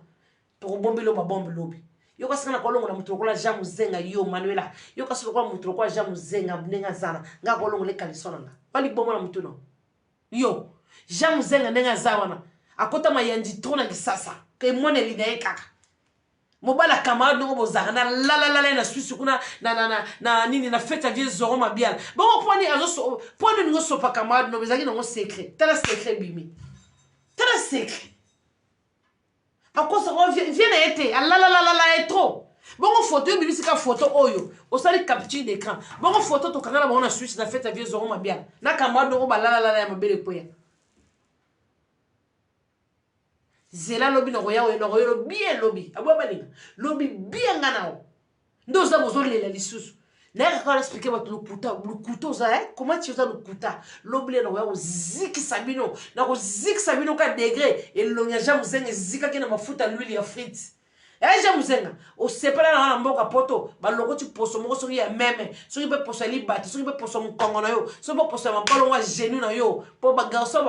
to bombelo ba bombe lobi yo kasana kolongo na mutu kola ja muzenga yo Manuela yo kasana kwa mutu kwa ja muzenga mnenga zana nga kolongo le kalisona nga bali bomo na mutu no yo ja muzenga nenga zawana akota mayandi trona kisasa ke mone linaye kaka mobala camarade no bozaka na la na Suisse kuna na nini na fête à vieux zoro mabiala bon poni azo poni ngo sopa camarade no bezaki na ngo secret tala secret bimi tala secret à quoi ça vient été la est trop bon photo bimi sika photo oyo o sali capture d'écran bon photo to kangala ba na Suisse na fête à vieux zoro mabiala na camarade no ba la ya mabele poya zela lobi no roya no roya bien lobi abo balinga lobi bien nganao ndo za bozoli la lisusu na ka expliquer ba le couteau ça comment tu uses le couteau lobi no roya ziki sabino na ko ziki sabino ka degré et lonya jamu zenga zika kena mafuta l'huile ya frites jamu zenga o sepela na mboka poto ba loko ti poso moko soki ya meme soki be poso li bati soki be poso mkongo na yo soki be poso ma balo wa genou na yo po ba garçon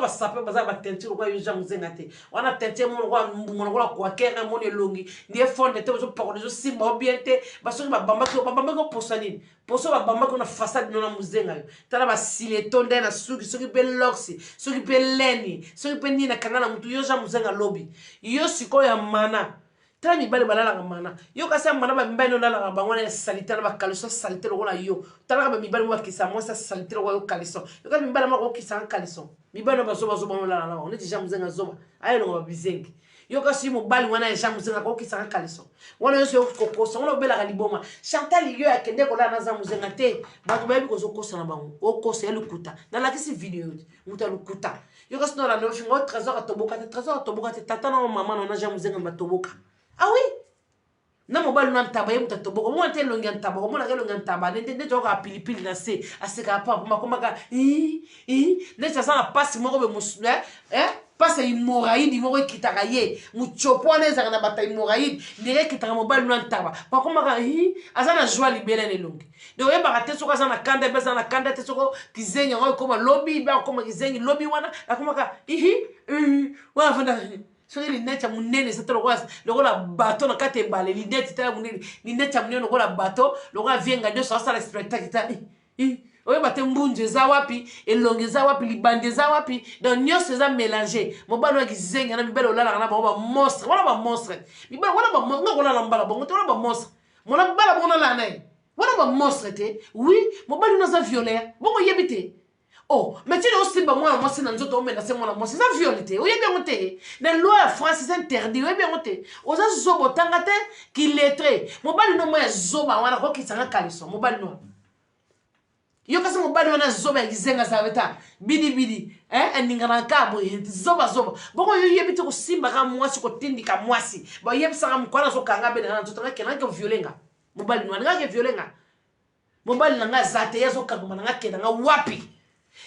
ba sape ba za ba teinture ko yo jamu zenga te wana teinture mo ko la kwa kera mo ne longi ndi fonde te so poko zo simba bien te ba soki ba bamba ko poso nini poso ba bamba ko na façade no na muzenga yo tala ba sileton de na soki be loxi soki be leni soki be ni na kanana mutu yo jamu zenga lobi yo siko ya mana tala mibale balala mana yo kasi mana ba mibale no lala ba ngwana salite na ba kaliso salite lokola yo tala ba mibale mo kisa mo sa salite lokola yo kaliso yo kasi mibale ma ko kisa kaliso mibale ba zoba mo lala na on est déjà muzenga zoba ayo no ba bizengi yo kasi mo bali ngwana ya muzenga ko kisa kaliso wana yo so kokosa wana bela liboma Chantal yo akende ko la na za muzenga te ba ko bebi ko zo kosa na bango o kosa ya lukuta na la kisi video muta lukuta yo kasi no la no fingo trésor atoboka te tata na mama na ja muzenga batoboka. Ah oui? Na mobile na ntaba ye mutatoboka mo ante longi ntaba mo na ke longi ntaba nde to ka pilipili na se aseka pa makoma ka ne tsa sana passe mo be musu passe hemorrhoïde mo kitaka ye muchopo na ezaka na bata hemorrhoïde ndire kitaka mobile na ntaba pakoma ka azana joie libéré ne longi de ye ba te soko azana kanda be azana kanda te soko kizenya ngo koma lobby ba koma kizengi lobby wana akoma ka wa fanda soki linete ya munene c'est lokola bateau na kati ebale linete tala munene linete ya munene lokola bateau lokola vienga nde so asala spectacle ta oyeba te mbunzu eza wapi elongi eza wapi libandi eza wapi donc nyonso eza mélange mobali waki zenga na mibale olalaka na bango bamonstre wana bamonstre mibale wana nga kolala mbala bongo te wana bamonstre mona mbala bongo nalala na ye wana bamonstre te oui mobali wana aza violeur bongo oyebi te. Oh, mais tu sais aussi, moi, c'est dans notre domaine, c'est mon amour, c'est ça violité. Oui, bien monté. La loi en France, c'est interdit. Oui, bien monté. Aux gens zobo tangate qui lettré. Mon bal non moi zoba, on a quoi qui s'en a calisson. Mon bal non. Yo kasi mon bal non zoba qui zenga saveta. Bidi, un ningana kabo, zoba. Bon, yo yebite ko simba ka mwasi ko tindika mwasi. Bon, yeb sa mo kwana so kanga be na tout que na ko violenga. Mon bal non nga ke violenga. Mon bal nga zate yazo kaguma nga ke nga wapi.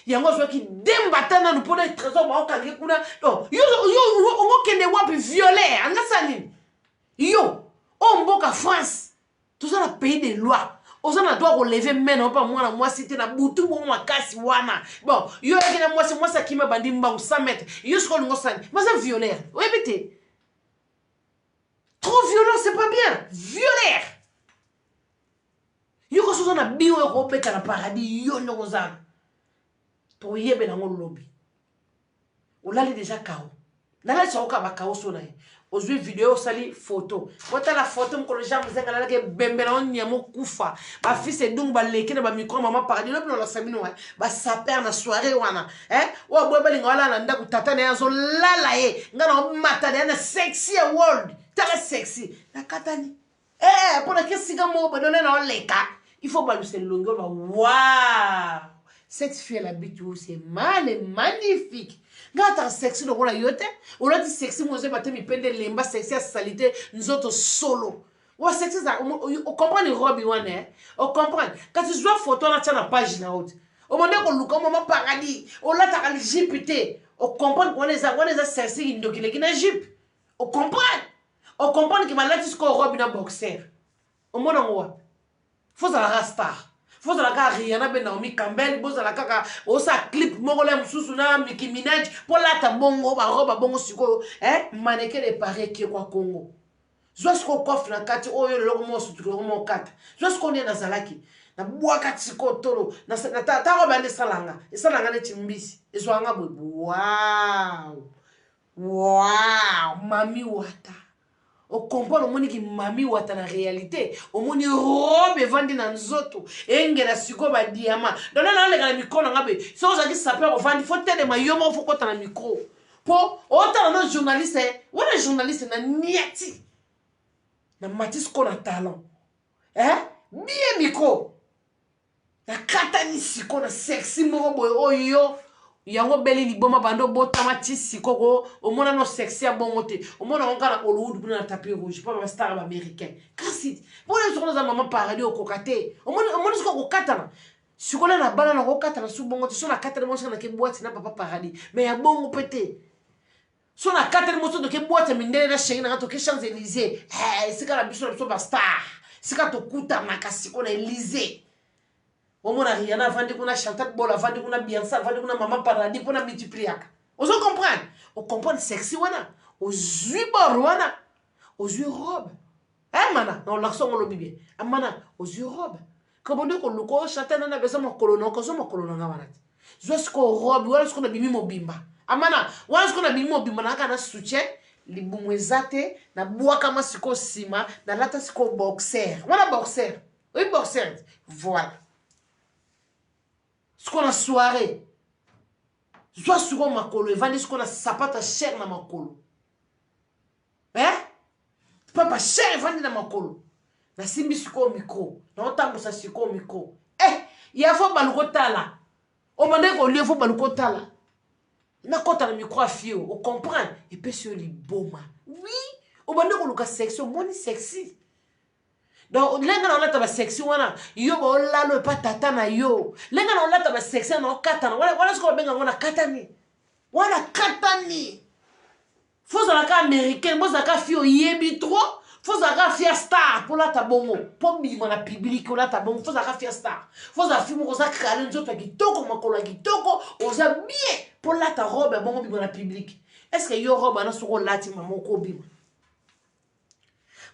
Yango so ki dembatana no pona trésor ba okange kuna no yo ngo kende wapi violer anga sani yo o mboka France tout ça le pays des lois ozana doit relever maintenant pas moi c'était na butu bon makasi wana bon yo ekena moi ça qui m'a bandi mba 100 mètres yo sko ngo sani mais ça violer oui bité trop violent c'est pas bien violer yo ko so na biwo ko beka na paradis yo no ozana to yebe na ngolo lobby olali déjà kao nala tsoka ba kao so na ozwi vidéo sali photo bota la photo mko jamu zenga la ke bembela on nyamo kufa ba fils et donc ba leke na ba micro mama paradis no la samino ba saper na soirée wana o boba linga wala na ndaku tata na yazo lala ye ngana mata na sexy world tala sexy na katani pona ke siga mo ba dona na leka il faut baluser longo ba waouh. Cette fille elle habite où c'est mal et magnifique. Gata sexy donc on a yote. On a dit sexy moi je batte mi pende lemba sexy à salité nous autres solo. Ou sexy ça on comprend les robes wana. On comprend. Quand tu vois photo là tu as la page na haute. Au moment qu'on look comme maman paradis. On l'a ta le jipité. On comprend qu'on les a sexy indokile qui na jip. On comprend. On comprend que malati ce qu'on robe na boxer. Au moment où faut ça la rasta. Faut la ka Rihanna ben Naomi Campbell boza la kaka osa clip mongole mususu na Nicki Minaj pour la ta bongo ba roba bongo siko mannequin de Paris qui kwa Congo zosko coffre na kati oyo logo mo sutu logo mo kata zosko ne na zalaki na bwaka tsiko tolo na ta roba ne salanga ne chimbisi ezwanga boy wow mami wata au comprendre au moni ki mami wata na réalité au moni robe vandi na nzoto engela siko ba diamant donc là les gars micro na ngabe so za ki saper vandi faut tele mayomo faut kota na micro po autant na journaliste wala journaliste na niati na matis ko na talent bien micro na katani siko na sexy moko boy oyo yango beli liboma bando botama ti sikoko omona no sexy ya bongo te omona onka na Hollywood na tapis rouge pas ba star américain kasi pona soko za mama paradis okokate omona soko kokatana sikola na bana na kokatana su bongo te so na katana mo na ke boîte na papa paradis mais ya bongo pété so na katana mo so de ke boîte mindele na chéri na to ke Champs-Élysées sika la biso na biso ba star sika to kuta na kasiko na Élysée Omona Rihanna vandi kuna Chantal Bola vandi kuna Beyoncé vandi kuna Maman Paradis pour na multiplier. Vous comprenez? On comprend sexy wana. Aux yeux wana. Aux yeux robe. Mana, non l'accent on le bien. Mana, aux yeux robe. Comme on dit qu'on luko Chantal na besa mo kolono ko so mo kolono ngwana. Zosko robe wala sko na bimi mo bimba. Mana, wala sko na bimi mo bimba na kana soutien libumwezate na bua kama siko sima na lata siko boxer. Wana boxer. Oui boxer. Voilà. Ce qu'on a soirée. Soit sur makolo, et vendre ce qu'on a sapata cher na makolo. Papa cher et vendre na makolo. Na simbi suko micro. Na otambo sa suko micro. Il y a fo baluko tala. O mande ko lieu fo baluko tala. Na kota na micro afio, on comprend. Et puis sur les boma. Oui, o mande ko luka section, moni sexy. Donc, lenga na lata ba section wana yo ba olalo pa tata na yo lenga na lata ba section na katana wala sko benga ngona katani wala katani foza la ka américaine boza ka fio yebi trop foza ka fia star pour la tabongo pour bima na public la tabongo foza ka fia star foza film ko za kale nzoto kitoko makolo kitoko oza bien pour la ta robe bongo bima na public est-ce que yo robe na soko lati mama ko bima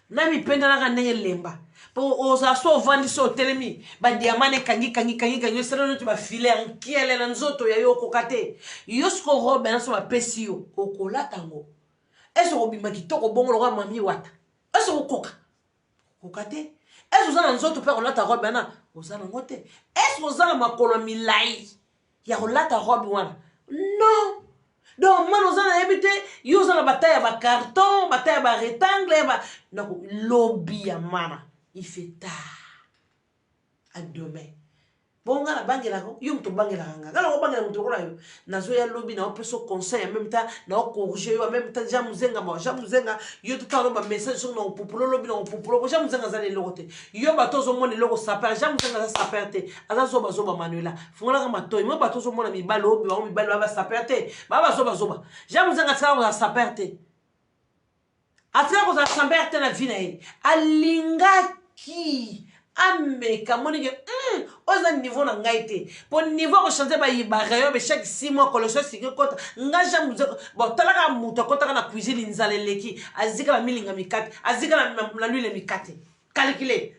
na mi penda na ndenge lemba po oza so vandi so telemi ba diamane kangi sera no ba filer en kiele na nzoto ya yo kokate yo sko robe na so ba pesio okolata ngo eso obima kitoko bongo lo mami wata eso okoka kokate eso za na nzoto pe olata robe na oza na ngote eso oza na makolo milai ya olata robe wana non. Donc, man, on a habité, yo on a bataille à carton, bataille à rectangle, donc lobby à mana, il fait tard. À demain. Bon, on a la banque là, yo to banque là, alors on banque là, on to là yo. Na zo ya lobby na on peut se conseil en même temps, na on corriger en même temps, jamuzenga yo tout temps ba message sur na populo lobby na populo, jamuzenga za le logote. Yo ba to zo moni logo saper, jamuzenga za saperte. Aza zo ba manuela. Fonga ka matoy, mo ba to zo mona mi balo, mi balo ba saperte. Ba zo. Jamuzenga tsala za saperte. Atira ko za saperte na vina e. Alingaki ameka moni ke oza niveau na ngaite po niveau ko changer ba yibara be chaque 6 mois collection sike kota ngaja muzo bo talaka muto kota na cuisine nzaleleki azika ba milinga mikate azika na l'huile mikate calculer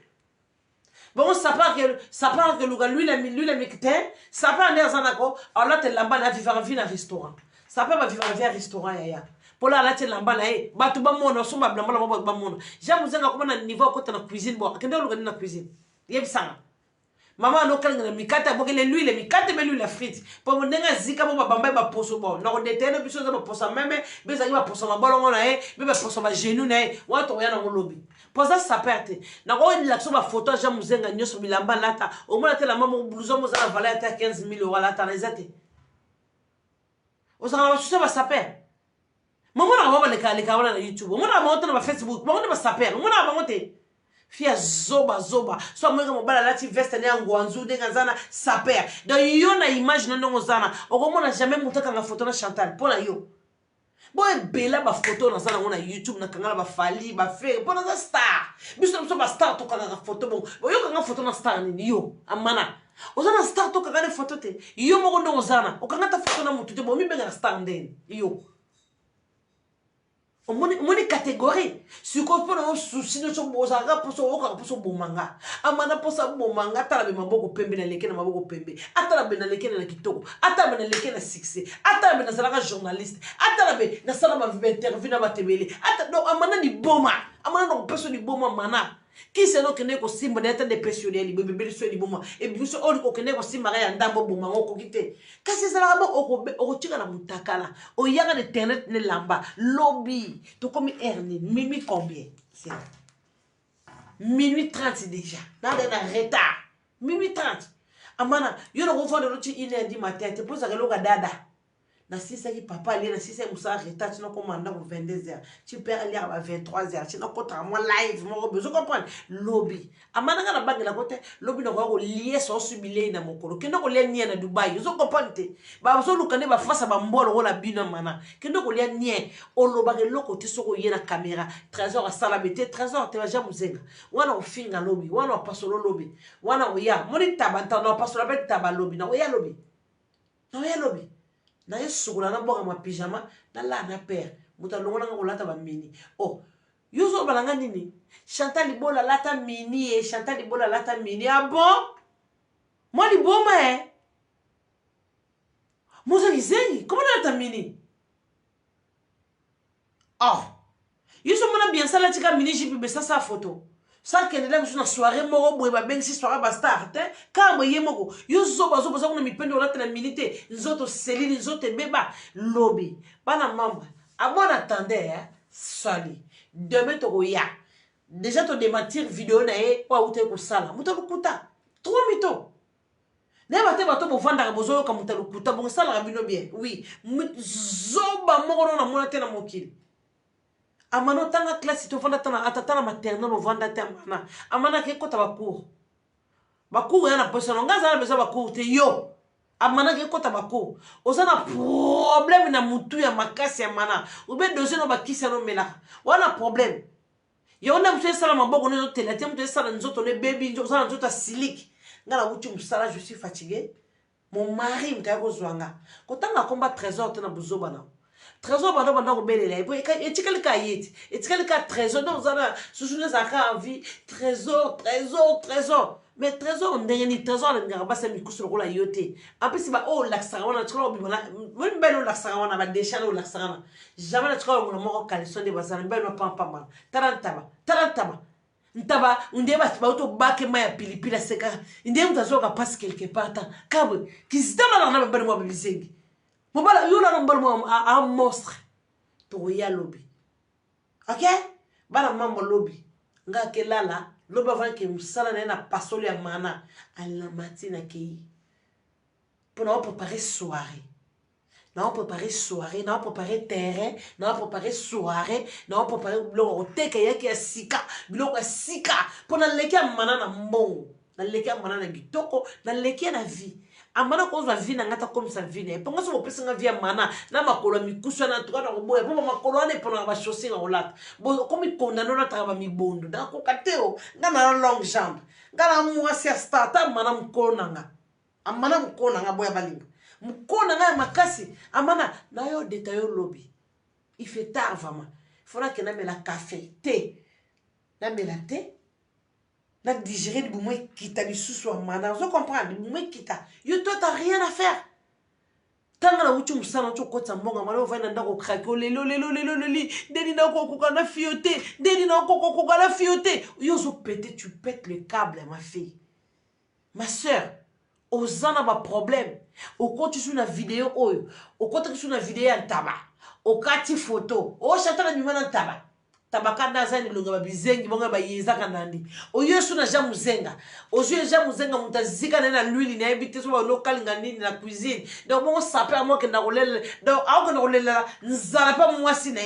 bon ça part que l'huile mikate ça part ndeza zanako alors te lamba na vivre en vie na restaurant ça peut ba vivre en vie à restaurant ya pour la latte lamba na e batu ba mona so ba blamba ba mona jamuzenga ko na niveau kota na cuisine bo akende lo na cuisine yebisanga maman no kanga na mikata bokele l'huile mikate be l'huile frite po ndenga zika bo bamba ba poso bo na ko detene biso za ba posa meme beza ba posa mabolongo na e be ba posa ba genou na e wa to ya na ngolobi posa sa perte na ko la so ba photo jamuzenga nyoso bilamba lata o mona te la mama blouson mo za la valeur ta 15 000 € lata na ezate o za ba so ba sa perte maman na ba le kale ka na YouTube maman na ba na Facebook maman na ba sa perte maman na ba mote fia zoba so mweka mobala lati veste ne ngwanzu de ngazana saper donc yo na image no ngozana okomona jamais mutaka na photo na Chantal pona yo boy bela ba photo na sana ngona YouTube na kangala ba fali ba fe pona za star biso so ba star to kanga photo bon yo kanga photo na star ni yo amana ozana star to kanga photo te yo moko ndo ngozana okanga ta photo na mutu te bo mi benga star ndeni yo Moni catégorie si ko pona souci no so boza ga poso o ka poso bomanga amana posa bomanga atala be maboko pembe na leke na maboko pembe atala be na leke na kitoko atala be na leke na succès atala be na sala journaliste atala be na sala ma interview na batebele atala no amana di boma amana no peso di boma mana qui c'est donc ne ko simba d'être des pétionnels bébé so di boma et biso o ko ne ko simba ya ndambo boma ko kite kasi sala ba o tika na mutakala o yaga de internet ne lamba lobby to comme erni minuit combien c'est minuit 30 déjà dans un retard minuit 30 amana yo no ko fondre l'autre 1h du matin te pose que loka dada na sisa ki papa ali na sisa musa retard tu no commande pour 22h tu perds ali à 23h tu no contre moi live mo besoin comprendre lobby amana na banque la côté lobby no ko lier so subile na mokolo kendo ko lier na Dubai zo comprendre ba so lukane ba face ba mbolo ko na bino mana kendo ko lier nie o loba ke loko te so ko yena caméra trésor a sala bete trésor te va jamais zenga wana o finga lobby wana o paso lobby wana o ya moni tabanta no paso la bete taba lobby na o ya lobby na o ya lobby na yesukula na boka ma pyjama na la na père muta longo na ngolata ba mini oh yuzo balanga nini Chantal Libola lata mini et Chantal Libola lata mini ah bon moi liboma muza lizengi comment lata mini oh yuzo mona bien ça la tika mini jipi be ça photo ça que là sur une soirée moko boye ba bengi soirée ba star te ka boye moko yo zo bazo kuna mipendo la tena milité nzoto selini nzoto beba lobby bana mamba a bon attendez sali demain to ya déjà to démentir vidéo na e kwa ute ko sala mutalukuta 3 mito ne bate bato bo vanda bozo ka mutalukuta bon sala bino bien oui zoba moko na mona tena mokili amano tanga classe to fanda tana atatana maternelle no vanda te amana amana ke kota bakour yana personne ngaza na besoin bakour te yo amana ke kota bakour ozana problème na mutu ya makasi ya mana ube dossier no bakisa no mela wana problème yo na mtu sala maboko no tela te mtu sala nzoto ne baby nzoto sala nzoto silik ngala uti musala je suis fatigué mon mari mtako zwanga kotanga komba trésor te na buzoba na trésor bando bando ko belela et tikali ka yeti et tikali ka trésor donc zana susune zaka envie trésor mais trésor ndengeni trésor ngara basa mikusuro ko la yote apesi ba o laksara wana tikola bibona même belo laksara wana ba déchala o laksara jamais na tikola ngona moko kaleson de basana belo pampa man tarantaba ntaba unde ba auto bake maya pilipila seka inde mtazoka passe quelque part kabwe kizitama na ba mo bizengi mobala yo la nombalmo a monstre to ya lobby ok bana mambo lobby nga ke lala loba van ke musala na pasoli ya mana à la matina ki pour nous préparer soirée na préparer terrain na préparer soirée na préparer bloko teke yake sika bloko sika pour na leki mana na mbongo na leki mana na gitoko na leki na vie amana ko zwa vina ngata comme ça vina ponga so pesa nga via mana na makolo mikusu na toka na boye po makolo ane pona ba chaussée na olata bo comme kondano na taba mibondo na ko kateo ngana long jambe ngana mwasi stata mana mkona nga amana mkona nga boya balinga mkona nga makasi amana na yo detail lobby il fait tard vraiment faudra que na mela café thé na mela thé na digérer du moins quitta du sous mana vous comprenez du moins quitta yo toi t'as rien à faire tanga la uchu musana cho kota mbonga malo vana ndako krake lelo deni na kokoka na fioté deni na kokoka na fioté yo zo péter tu pètes le câble ma fille ma sœur ozana ba problème au compte sur la vidéo oyo au compte sur la vidéo en tabac au kati photo o chatana bimana tabac tabaka nazani longa babizengi bonga bayeza kanandi oyesu na jamuzenga ozo jamuzenga mutazika na l'huile na ebite so ba local ngandini na cuisine donc bon sape amo ke na kolela donc ako na kolela nzala pa mwasi na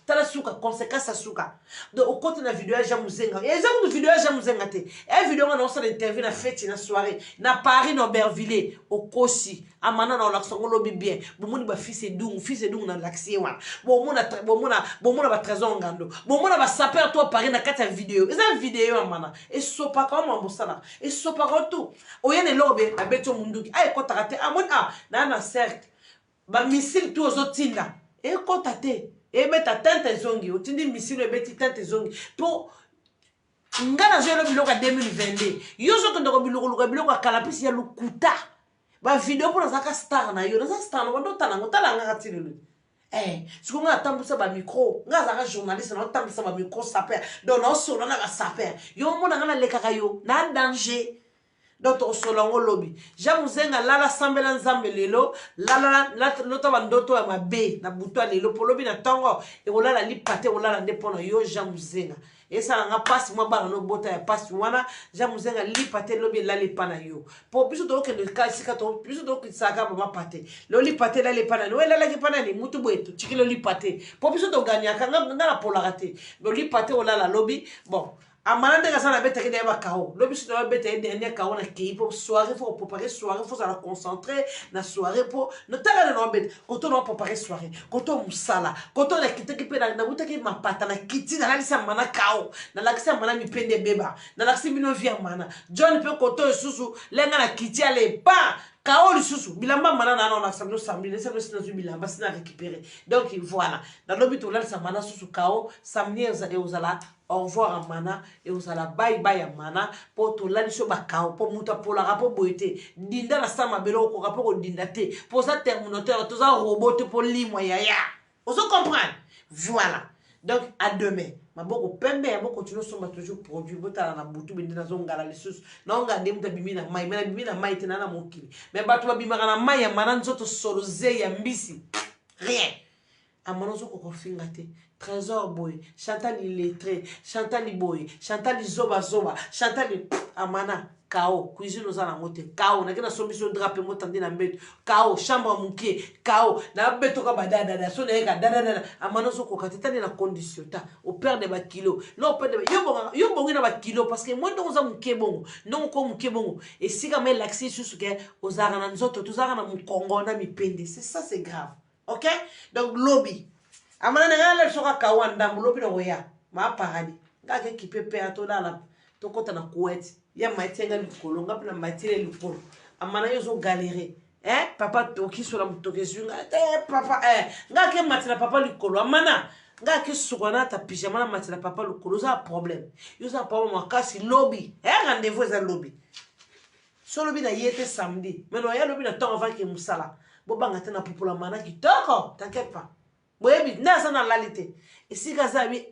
tala suka conséquence suka donc au côté na vidéo ya jamuzenga et za ko vidéo ya jamuzenga te e vidéo na osa interview na fête na soirée na Paris na Aubervilliers au Kosi amana na olaksongo lobi bien bomoni ba fils edung na laxie wa bomona ba trésor ngando bomona ba saper to Paris na kata vidéo eza vidéo amana et sopa comme mbosana et sopa tout oyene lobe abeto munduki ay kota kate amona na cercle ba missile to zotinda e kota te et beta tante zongi otindi misilo ebeti tante zongi po ngana zelo biloko 2022 yozo kendo biloko kala pisi ya lukuta ba video pour zaka star na yo na star no ndo tala ngotala nga katilelo siku nga tambusa ba micro nga zaka journaliste na tambusa ba micro saper donc na solo na ba saper yo mona nga na lekaka yo na danger donc osolongo lobi jamuzenga lala sambela nzambe lelo lala lota bandoto ya mabe na buto lelo polobi na tongo e olala lipate olala ndepona yo jamuzenga esa nga pasi mwa bana no bota ya pasi wana jamuzenga lipate lobi lala lepana yo po biso to ke le kasika to biso to kisaka ba pate lo lipate lala lepana no lala lepana ni mutu bwetu chikilo lipate po biso to ganya kanga ngala polarate lo lipate olala lobi bon amana de gasana beta ke deba kao lobi so deba beta dernier kao na ki pour soirée faut préparer soirée faut se concentrer na soirée pour no tala no beta koto no préparer soirée koto musala koto na kitaki pe na butaki mapata na kiti na lisa mana kao na lakisa mana mi pende beba na lakisa bino via mana John pe koto susu lenga na kiti ale pa kao lisusu bilamba mana na na samno sambi nesa no sina bilamba sina récupérer donc voilà na lobi to la samana susu kao samni e uzala au revoir à mana et aux ala bye bye à mana pour tout là sur bakao pour muta pour la rapport boité dinda la sama belo ko rapport dinda te pour ça terminateur tout ça robot pour limo ya on se comprend voilà donc à demain ma boko pembe ya boko continuer somba toujours produit bota na butu bindina zongala lesus na nga ndem ta bimina mai tena na mokili mais batu ba bimaka na mai ya mana nzoto soloze ya mbisi rien amanozo ko finga te Trésor boy, Chantal illettré, Chantal boy, Chantal zoba, Chantal amana, kao, cuisine aux alamote, kao, na kena somission drapé motandi na mbet, kao, chambre mouké, kao, na beto ka badada, soneka, dada, amana zo kokate tani na condition ta, au père de ba kilo, là au père de yo bongi na ba kilo parce que moi donc za mouké bon, non ko mouké bon, et si quand même l'accès sur ce que aux arana nzoto, tous arana mon Congo na mi pende, c'est ça c'est grave. OK? Donc lobby amana ngala soka kawanda mulobi no ya ma paradi ngake kipepe atola la tokota na kuweti ya maitenga likolo ngapi na matire likolo amana yozo galérer papa toki sur la mutoke zunga papa ngake matira papa likolo amana ngake sukwana ta pyjama na matira papa likolo za problème yoza problème makasi lobby rendez-vous za lobby so lobby na yete samedi mais no ya lobby na temps avant que musala bobanga tena popola mana kitoko t'inquiète pas boyebi nasa na lalite esika zabi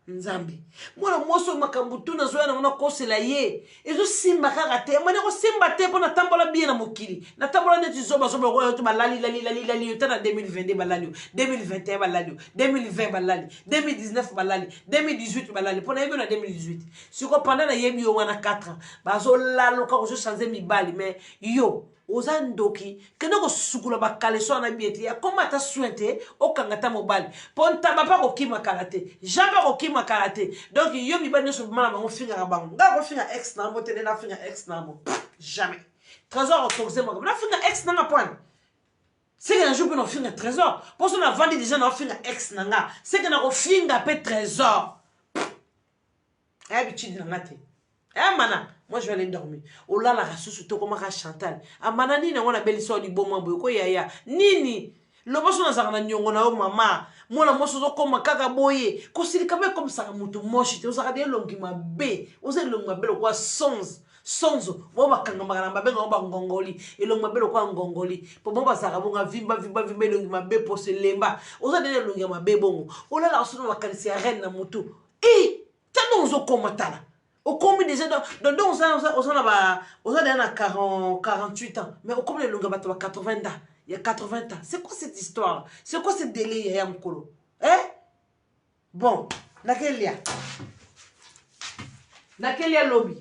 nzambi mwana moso makambutu na zoya na kosela ye ezo simba kaka te mwana ko simba te pona tambola bien na mokili na tambola neti zoba ko to balali lali yo tana 2022 balali 2021 balali 2020 balali 2019 balali 2018 balali pona yebo na 2018 siko pendant na yebi yo wana 4 ans bazo lalo ka ko changer mibali mais yo ozandoki kendo ko sukula bakale so na bieti ya koma ta souhaité okangata mobali ponta ba pa ko kima karate jamais ko kima karate donc yo mi bani so mala bango finga ka bango nga ko finga ex na mbote na finga ex na mo jamais trésor otoxe mo na finga ex na point c'est que un jour on finga trésor pour ça on a vendu déjà na finga ex na nga c'est que na ko finga pe trésor habitude na ngate mana moi je vais aller dormir oh là la rassou to comme Chantal amana nini ngona beliso li bomo boy ko yaya nini loboso na zanga nyongo na o mama mona moso zo koma kaka boye ko silika me comme ça mutu moshi te osaka de longi mabe oze longi mabe lo kwa sonzo bo bakanga magana mabe ngomba ngongoli elongi mabe lo kwa ngongoli po bo basaka bonga vimba longi mabe po se lemba oza de longi mabe bongo oh là la rassou na kanisi ya reine na mutu tano zo koma tala. Au combien déjà donc on a 48 ans mais au combien de longues 80 ans il y a 80 ans c'est quoi cette histoire c'est quoi ce délai il y a mkolo bon laquelle lobby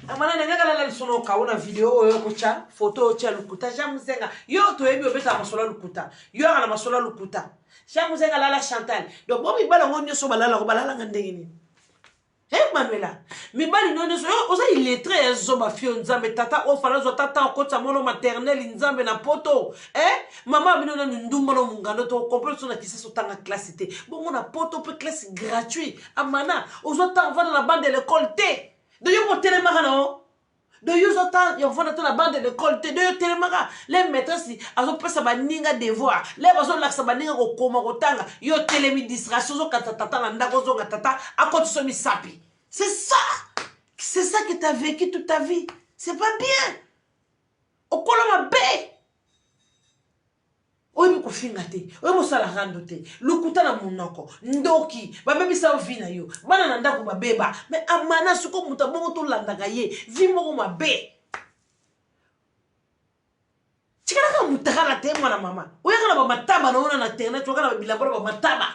amana ngaka la sono ka una video yo kocha photo cha lukuta jamuzenga yo to ebi obeta masola lukuta yo ana masola lukuta jamuzenga la Chantal donc bon mi bala ngonyo so balala ko balala ngandengini Manuela mibali nono so oza illettré zoba fio nzambe tata o fala zo tata okota mono maternel nzambe na poto mama bino na ndumba no mungando to complète na kisa so tanga classe té bon mona poto pe classe gratuit amana ozo ta va dans la bande de l'école té de yo potele makano de yo zota yo fona to na bande de l'école te de yo telemaka les maîtresses azo pesa baninga devoir les bazo laksa baninga ko koma ko tanga yo telemi distraction zo katata na ndako zo katata akoti so misapi. C'est ça que tu as vécu toute ta vie. C'est pas bien. Okolo mabe. Oyebi kofinga te, oyebi osala rando te, lukuta na munoko, ndoki, babebisa vina yo, bana na ndako babeba, mais amana suko muta bongo to landaka ye, vi moko mabe. Tikalaka mutaka na te mwana mama, oyaka na ba mataba na ona na internet, oyaka na bilabora ba mataba.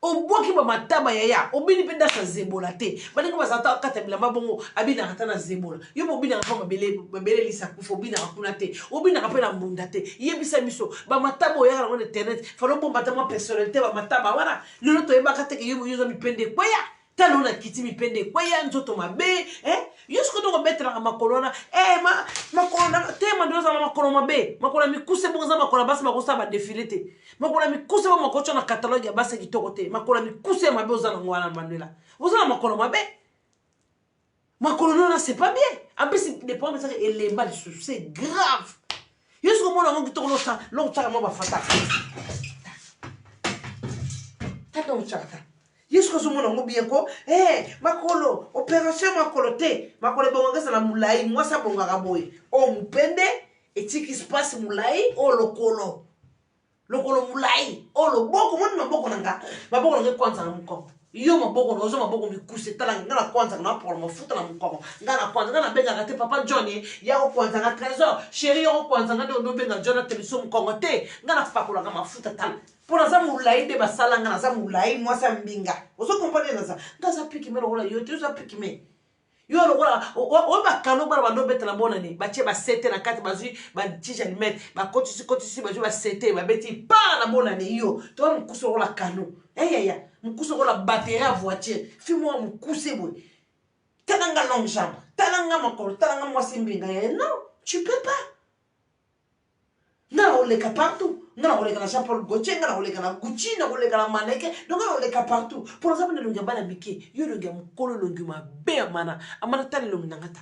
Oboki ba mataba yaya, obini penda sa zebola te. Baninga bazata kata bilamba bongo, abina kata na zebola. Yo mobina ka mabele lisa kufo bina kuna te. Obina ka pena mbunda te. Yebisa biso, ba mataba oyaka na internet, falo bomba tama personnalité ba mataba wana. Lolo to yeba kata ke yo yozo mipende kwaya. Talo na kiti mipende kwaya nzoto mabe, Yusko to betra na makolona, makolona te mandoza na makolona mabe. Makolona mikuse bonza makolona basi makosa ba défilé te. Makolona mikuse ba makocha na catalogue ya basi kitoko te. Makolona mikuse mabe oza na ngwana mandela. Oza na makolona mabe. Makolona c'est pas bien. En plus les problèmes ça élément c'est grave. Yusko mona ngo kitoko lo ta mo ba fata. Tato mchaka. Yesko zomona ngo bien ko makolo opération makolo te makolo bongaka na mulai mwasa bongaka boy o mpende etiki espace mulai o lokolo mulai o loboko mona maboko nanga kwanza na mukoko yo maboko nozo maboko mikuse tala ngana kwanza na pour mafuta na mukoko ngana kwanza ngana benga te papa Johnny ya ko kwanza na trésor chéri yo kwanza ngana ndo benga Jonathan so mukoko te ngana fakola nga mafuta tala pour la zamulai de basala ngana zamulai mwasa mbinga oso comprendre naza ngaza piki mero ola yo te za piki me yo lokola o ba kano ba bando betela bona ni ba che ba sete na kati bazui ba tija ni met ba kotisi bazui ba sete ba beti pa na bona ni yo to mkuso ola kano ya mkuso ola batterie à voiture fimo mkuse boy tananga long jambe tananga makolo tananga mwasi mbinga non tu peux pas na oleka partout na oleka na Jean Paul Gaultier na oleka na Gucci na oleka na Maneke donc na oleka partout pour exemple le ngamba na bike yo le ngam kolo lo nguma be amana tali lo ngata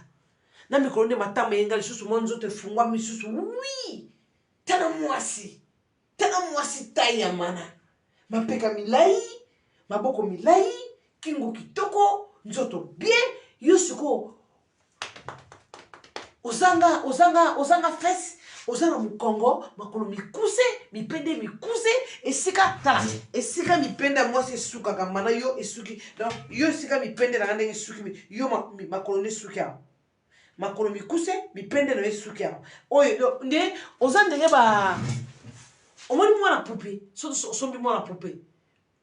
na mikolo de matama yenga lisusu monzo te fungwa misusu oui tana mwasi tai amana mapeka milai maboko milai kingo kitoko nzoto bien yo suko ozanga fesse ozana mukongo makolo mikuse mipende mikuse esika tala esika mipende mwasi suka kamana yo esuki donc yo esika mipende na ndenge suki yo makolo ne suki ya makolo mikuse mipende na esuki ya oyo nde ozandenge ba omoni mwana poupée sombi mwana poupée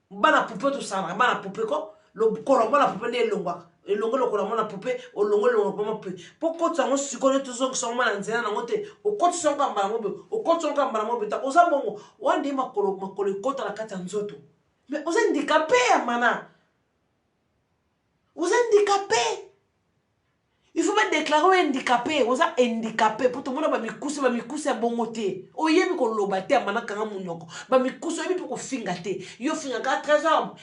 bana poupée to sana bana poupée ko lo kolo mwana poupée ne longwa elongo lokola mwana poupée olongo poma pe poko tsango sikone to zongo songo na nzela na ngote okoti songo mbala mobe ta ozabongo wande makolo kota la kata nzoto mais oza handicapé mana oza handicapé il faut pas déclarer handicapé oza handicapé pour tout le monde ba mikuse ya bongo te oyebi ko loba te mana kanga munyoko ba mikuse oyebi ko finga te yo finga ka trésor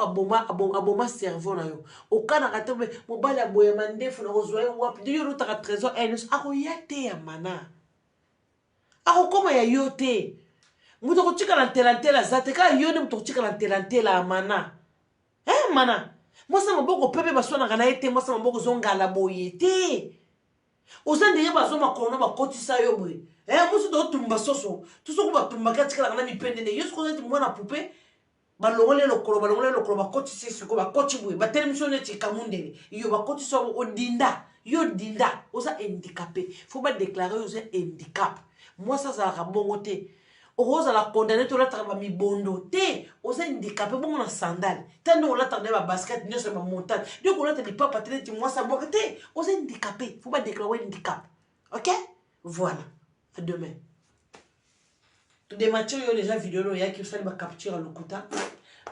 aboma cerveau na yo okana ka te mobali aboya mandefu na kozwa yo wapi yo lutaka trésor enes ako yate ya mana ako koma ya yo te muto ko chika na telantela zate ka yo ne muto ko chika na telantela mana mana mwasa maboko pepe baswana kana ete mwasa maboko zongala boye te ozande ye bazoma kono bakotisa yo boye musu do tumba soso tuso ko batumba katika kana mipende ne yesu ko ete mwana poupée balongole lokolo bakotisa siko bakoti boye ba télévision ne tikamundele yo bakotisa odinda yo dinda oza handicapé faut pas déclarer oza handicap moi ça za rabongo te oza la condamné to la traba mi bondo te oza handicapé bongo na sandale tando la tande ba basket nyo sur ma montagne donc on a dit papa te moi ça boka te oza handicapé faut pas déclarer handicap OK voilà à demain tout des matchs yo déjà vidéo ya qui fait ba capture lokuta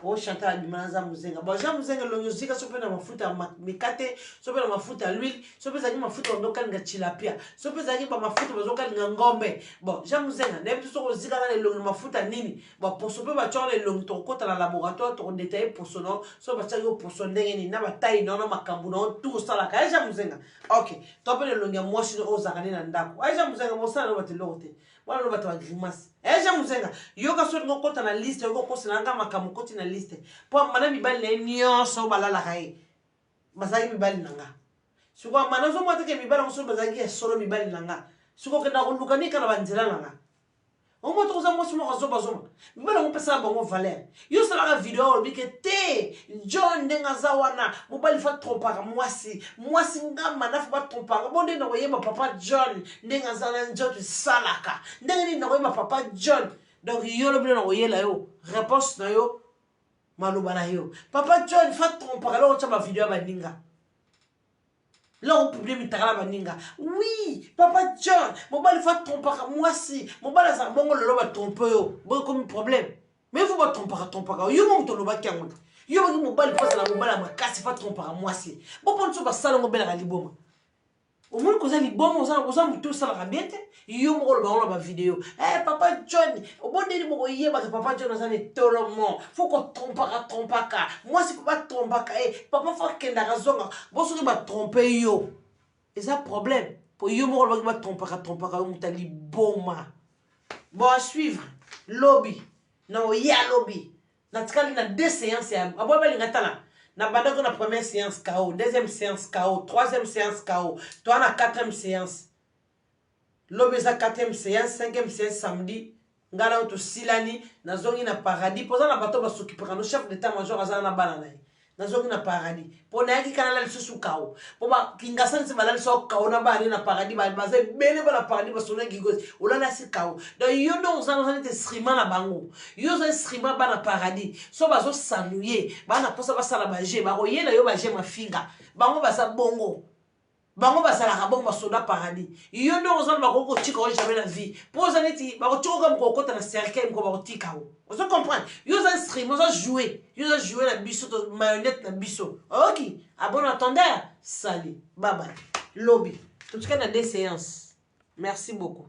o chanter la dimana za muzenga bon ja muzenga lonyo zika so pe na mafuta mikate so pe na mafuta l'huile so pe zaki mafuta ndo kalinga tilapia so pe zaki ba mafuta bazo kalinga ngombe bon ja muzenga na biso ko zika na lonyo mafuta nini bon pour so pe ba tshona lonyo to kota na laboratoire to détailler pour sono so ba tsaki pour son ndenge ni na ba taille non makambu no tout ça la ka ja muzenga ok to pe lonyo mwasi o zakani na ndako ja muzenga mo sala no ba te lote wana no bato ba grimace ja muzenga yoka so ngo kota na liste yoko kosi na nga makamu koti na liste po mana mibali na nyonso balala kai bazaki mibali nanga siko mana zo mata ke mibali ngo so bazaki solo mibali nanga siko ke na kuluka ni kana banzela nanga o mo to za mo so mo zo bazoma mibali ngo pesa bango valeur yo sala ka video bi ke te John ndenga za wana mobali fa trompaka mwasi ngama na fa ba trompaka bonde na koyeba papa John ndenga za na njoto salaka ndenga ni na koyeba papa John donc yo lo bino na koyela yo réponse na yo maloba na yo papa John fa trompaka lo cha ba video ba ninga là on publie mitala baninga oui papa John mobali fa trompaka mwasi mobali za bongo lo ba tromper yo bon comme problème mais vous ba trompaka yo mo to lo ba kyango yo ba mobali fa na mobali makasi fa trompaka mwasi bon ponso ba sala ngo bela liboma au moins que ça liboma oza muto sala bien te yo mo lo ba vidéo papa John au bon deli mo yeba que papa John ça ne tolomo faut qu'on trompaka moi si papa trompaka papa fa kenda razonga bon so ba tromper yo et ça problème pour yo mo lo ba trompaka yo mutali boma bon à suivre lobby na ya lobby na tikali na 2 séances ya abo ba lingatala na banda ko na première séance KO, deuxième séance KO, troisième séance KO, toi na 4e séance. Lobeza 4e séance, 5e séance samedi. Ngala auto silani na zongi na paradis. Poza na bato ba s'occupera no chef d'état-major azana na banana. Na zongi na paradis. Po na yaki kana la susu KO. Po ba kingasani se balali so KO na bani na paradis ba baze bele ba na paradis ba sona gigozi. Olala si KO. Donc yo no uzana te srima na bango. Yo za srima ba na paradis. So bazo sanuye ba na posa ba sala ba je ba koyela yo ba je mafinga. Bango ba sa bongo. Bango ba sala ka bongo ba soda paradis. Yo no uzana ba ko tika o jamais la vie. Poza neti ba ko tiko ko kota na cercle ko ba ko tika o. On se comprend. Yo za stream, yo jouer la biso to marionnette na biso. OK. À bon entendeur. Salut. Bye bye. Lobby. Tout cas na 2 séances. Merci beaucoup.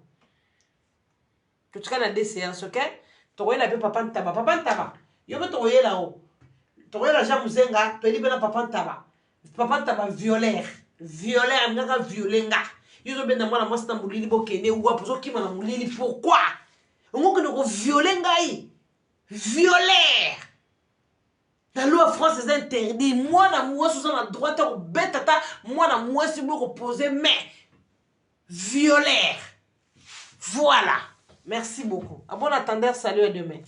Tout cas na 2 séances, OK? Toye la pe papa ntaba. Yo ko toye la o. Toye la ja muzenga, to libena papa ntaba. Papa ntaba violeur ngaka violenga. Yo zo benda mwana mwasi na mulili bokene wa pozo kima na mulili pourquoi? Ngoko no violer ngai. Violeur. La loi française est interdit. Moi, na sous la droite, au bête, moi, na si vous reposez, mais violeur. Voilà. Merci beaucoup. À bon attendeur, salut et demain.